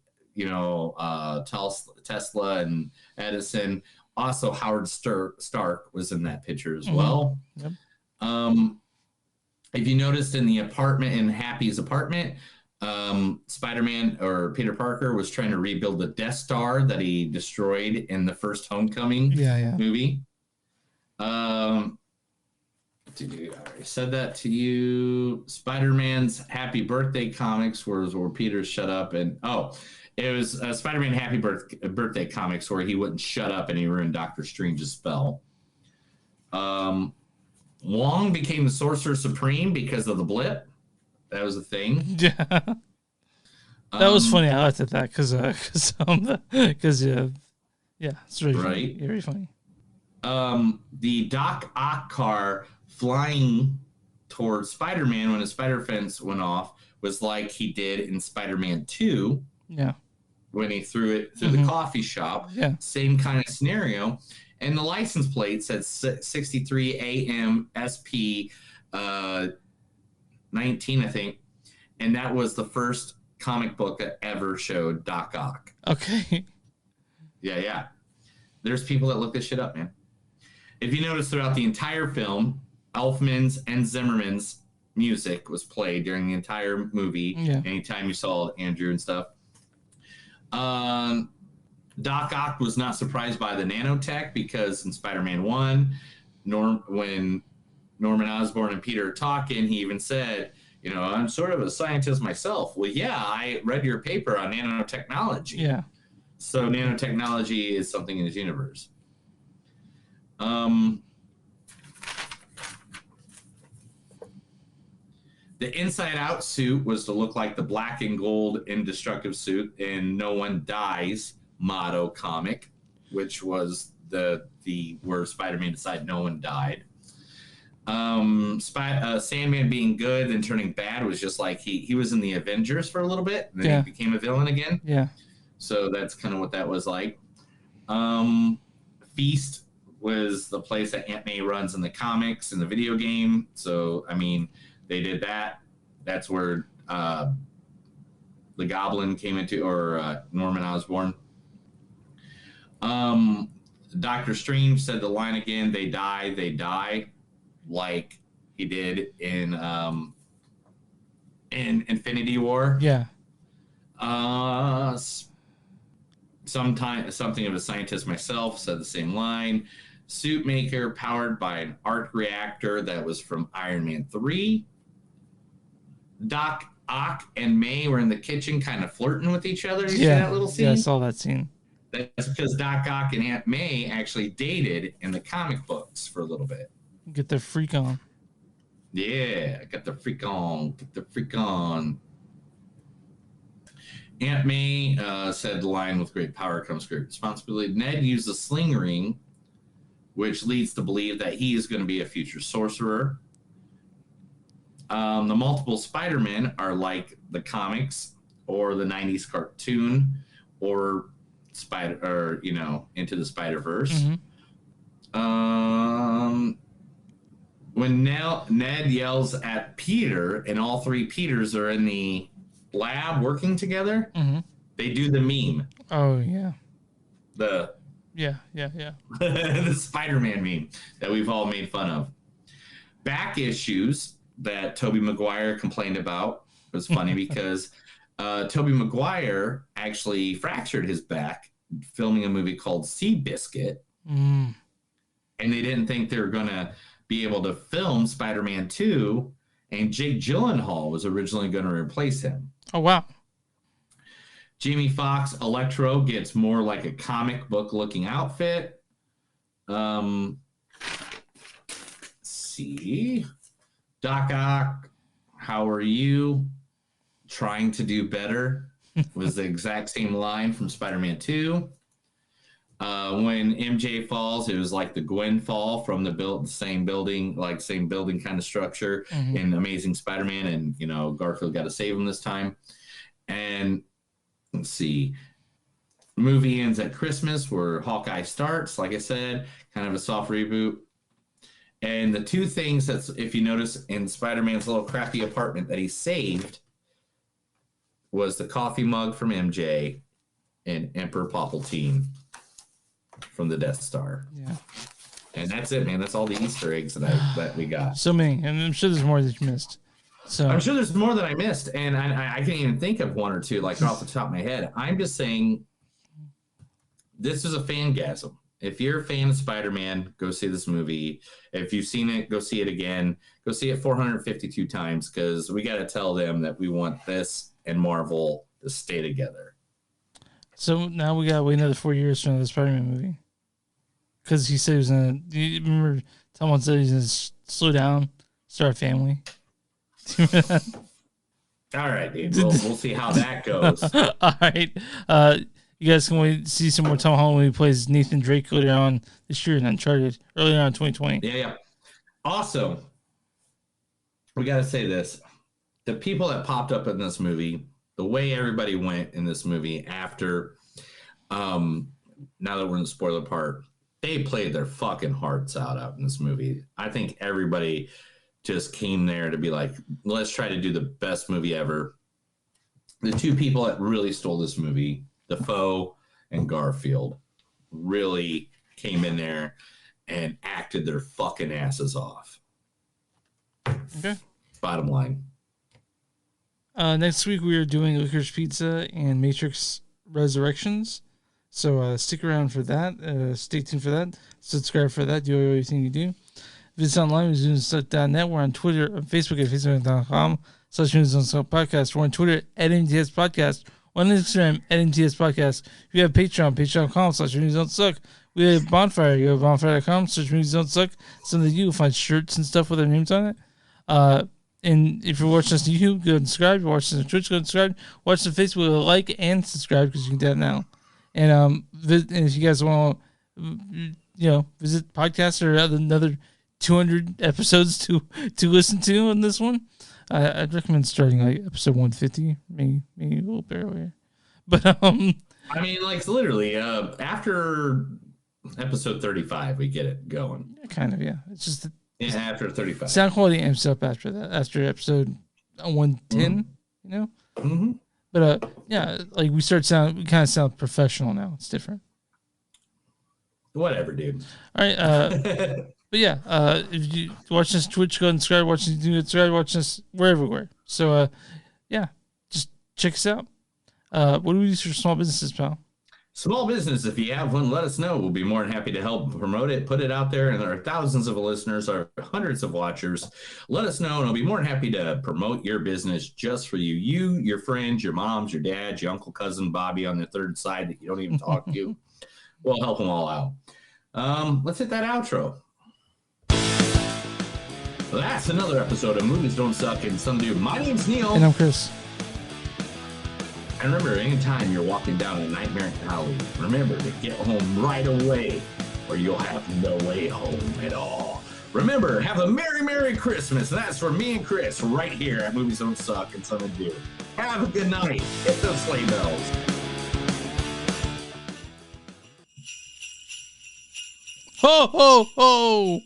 Tesla and Edison. Also, Howard Stark was in that picture as well. Yep. If you noticed in the apartment, in Happy's apartment, Spider-Man or Peter Parker was trying to rebuild the Death Star that he destroyed in the first Homecoming movie. Dude, I already said that to you. Spider-Man's Happy Birthday comics where Peter's shut up and it was Spider-Man Happy Birthday comics where he wouldn't shut up and he ruined Doctor Strange's spell. Wong became the Sorcerer Supreme because of the blip. That was a thing. Yeah. That was funny. I laughed at that because it's really very funny. The Doc Ock car flying towards Spider-Man when his spider fence went off was like he did in Spider-Man 2. Yeah. When he threw it through the coffee shop. Yeah. Same kind of scenario. And the license plate said 63 AM SP 19, I think. And that was the first comic book that ever showed Doc Ock. Okay. Yeah. There's people that look this shit up, man. If you notice throughout the entire film, Elfman's and Zimmerman's music was played during the entire movie. Yeah. Anytime you saw Andrew and stuff. Doc Ock was not surprised by the nanotech because in Spider-Man 1, when Norman Osborn and Peter are talking, he even said, I'm sort of a scientist myself. Well, yeah, I read your paper on nanotechnology. Yeah. So nanotechnology is something in his universe. The Inside Out suit was to look like the black and gold indestructive suit in No One Dies motto comic, which was the where Spider-Man decided no one died. Sandman being good and turning bad was just like he was in the Avengers for a little bit, and then he became a villain again. Yeah. So that's kind of what that was like. Feast was the place that Aunt May runs in the comics and the video game. So, I mean, they did that. That's where the Goblin came into, or Norman Osborn. Doctor Strange said the line again, they die, like he did in Infinity War. Yeah. Something of a scientist myself said the same line. Suit maker powered by an arc reactor that was from Iron Man 3. Doc Ock and May were in the kitchen kind of flirting with each other. You see that little scene? Yeah, I saw that scene. That's because Doc Ock and Aunt May actually dated in the comic books for a little bit. Get their freak on. Yeah, got the freak on. Get the freak on. Aunt May said the line, with great power comes great responsibility. Ned used the sling ring, which leads to believe that he is going to be a future sorcerer. The multiple Spider-Men are like the comics or the 90s cartoon or Into the Spider-Verse. When Ned yells at Peter and all three Peters are in the lab working together, they do the meme. Oh, yeah. Yeah. The Spider-Man meme that we've all made fun of. Back issues that Tobey Maguire complained about was funny because Tobey Maguire actually fractured his back filming a movie called Seabiscuit. And they didn't think they were going to be able to film Spider-Man 2, and Jake Gyllenhaal was originally going to replace him. Oh, wow. Jamie Foxx, Electro, gets more like a comic book looking outfit. see. Doc Ock, how are you? Trying to do better was the exact same line from Spider-Man 2. When MJ falls, it was like the Gwen fall from the same building kind of structure in Amazing Spider-Man, and Garfield got to save him this time. And let's see, movie ends at Christmas where Hawkeye starts, like I said, kind of a soft reboot. And the two things that's, if you notice, in Spider-Man's little crafty apartment that he saved was the coffee mug from MJ and Emperor Palpatine from the Death Star. Yeah. And that's it, man. That's all the Easter eggs that we got. So many. And I'm sure there's more that you missed. So I'm sure there's more that I missed. And I can't even think of one or two, like off the top of my head. I'm just saying this is a fangasm. If you're a fan of Spider-Man, go see this movie. If you've seen it, go see it again. Go see it 452 times, because we got to tell them that we want this and Marvel to stay together. So now we got to wait another 4 years for another Spider-Man movie. Because he said he was going to... You remember someone said he's going to slow down, start a family? All right, dude. We'll see how that goes. All right. You guys can wait to see some more Tom Holland when he plays Nathan Drake later on this year in Uncharted, earlier on in 2020. Yeah. Also, we got to say this. The people that popped up in this movie, the way everybody went in this movie after, now that we're in the spoiler part, they played their fucking hearts out in this movie. I think everybody just came there to be like, let's try to do the best movie ever. The two people that really stole this movie, Dafoe and Garfield, really came in there and acted their fucking asses off. Okay. Bottom line. Next week we are doing Licorice Pizza and Matrix Resurrections. So stick around for that. Stay tuned for that. Subscribe for that. Do everything you do. Visit online with ZoomStuff.net. We're on Twitter, Facebook at Facebook.com/podcast. We're on Twitter at MTS Podcast. We're on Instagram at MTS Podcast. We have Patreon, patreon.com/MoviesDon'tSuck. We have Bonfire. You have bonfire.com, search Movies Don't Suck. Something you will find shirts and stuff with our names on it. And if you're watching us on YouTube, go and subscribe. If you're watching us on Twitch, go and subscribe. Watch the Facebook, like and subscribe, because you can do that now. And if you guys want to, visit podcasts or another 200 episodes to listen to on this one, I'd recommend starting like episode 150, maybe a little bit earlier. But I mean, like literally, after episode 35, we get it going. Kind of, yeah. It's just after 35, sound quality amps up after that. After episode 110, Mm-hmm. But yeah, like we kind of sound professional now. It's different. Whatever, dude. All right. But yeah, if you watch this Twitch, go and subscribe. Watch this YouTube, subscribe. Watch this. We're everywhere. So yeah, just check us out. What do we use for small businesses, pal? Small business, if you have one, let us know. We'll be more than happy to help promote it, put it out there. And there are thousands of listeners, or hundreds of watchers. Let us know, and I'll be more than happy to promote your business just for you. You, your friends, your moms, your dads, your uncle, cousin, Bobby on the third side that you don't even talk to. We'll help them all out. Let's hit that outro. That's another episode of Movies Don't Suck and Some Do. My name's Neil. And I'm Chris. And remember, anytime you're walking down a nightmare alley, remember to get home right away, or you'll have no way home at all. Remember, have a Merry, Merry Christmas. And that's for me and Chris right here at Movies Don't Suck and Some Do. Have a good night. Hit those sleigh bells. Ho, ho, ho!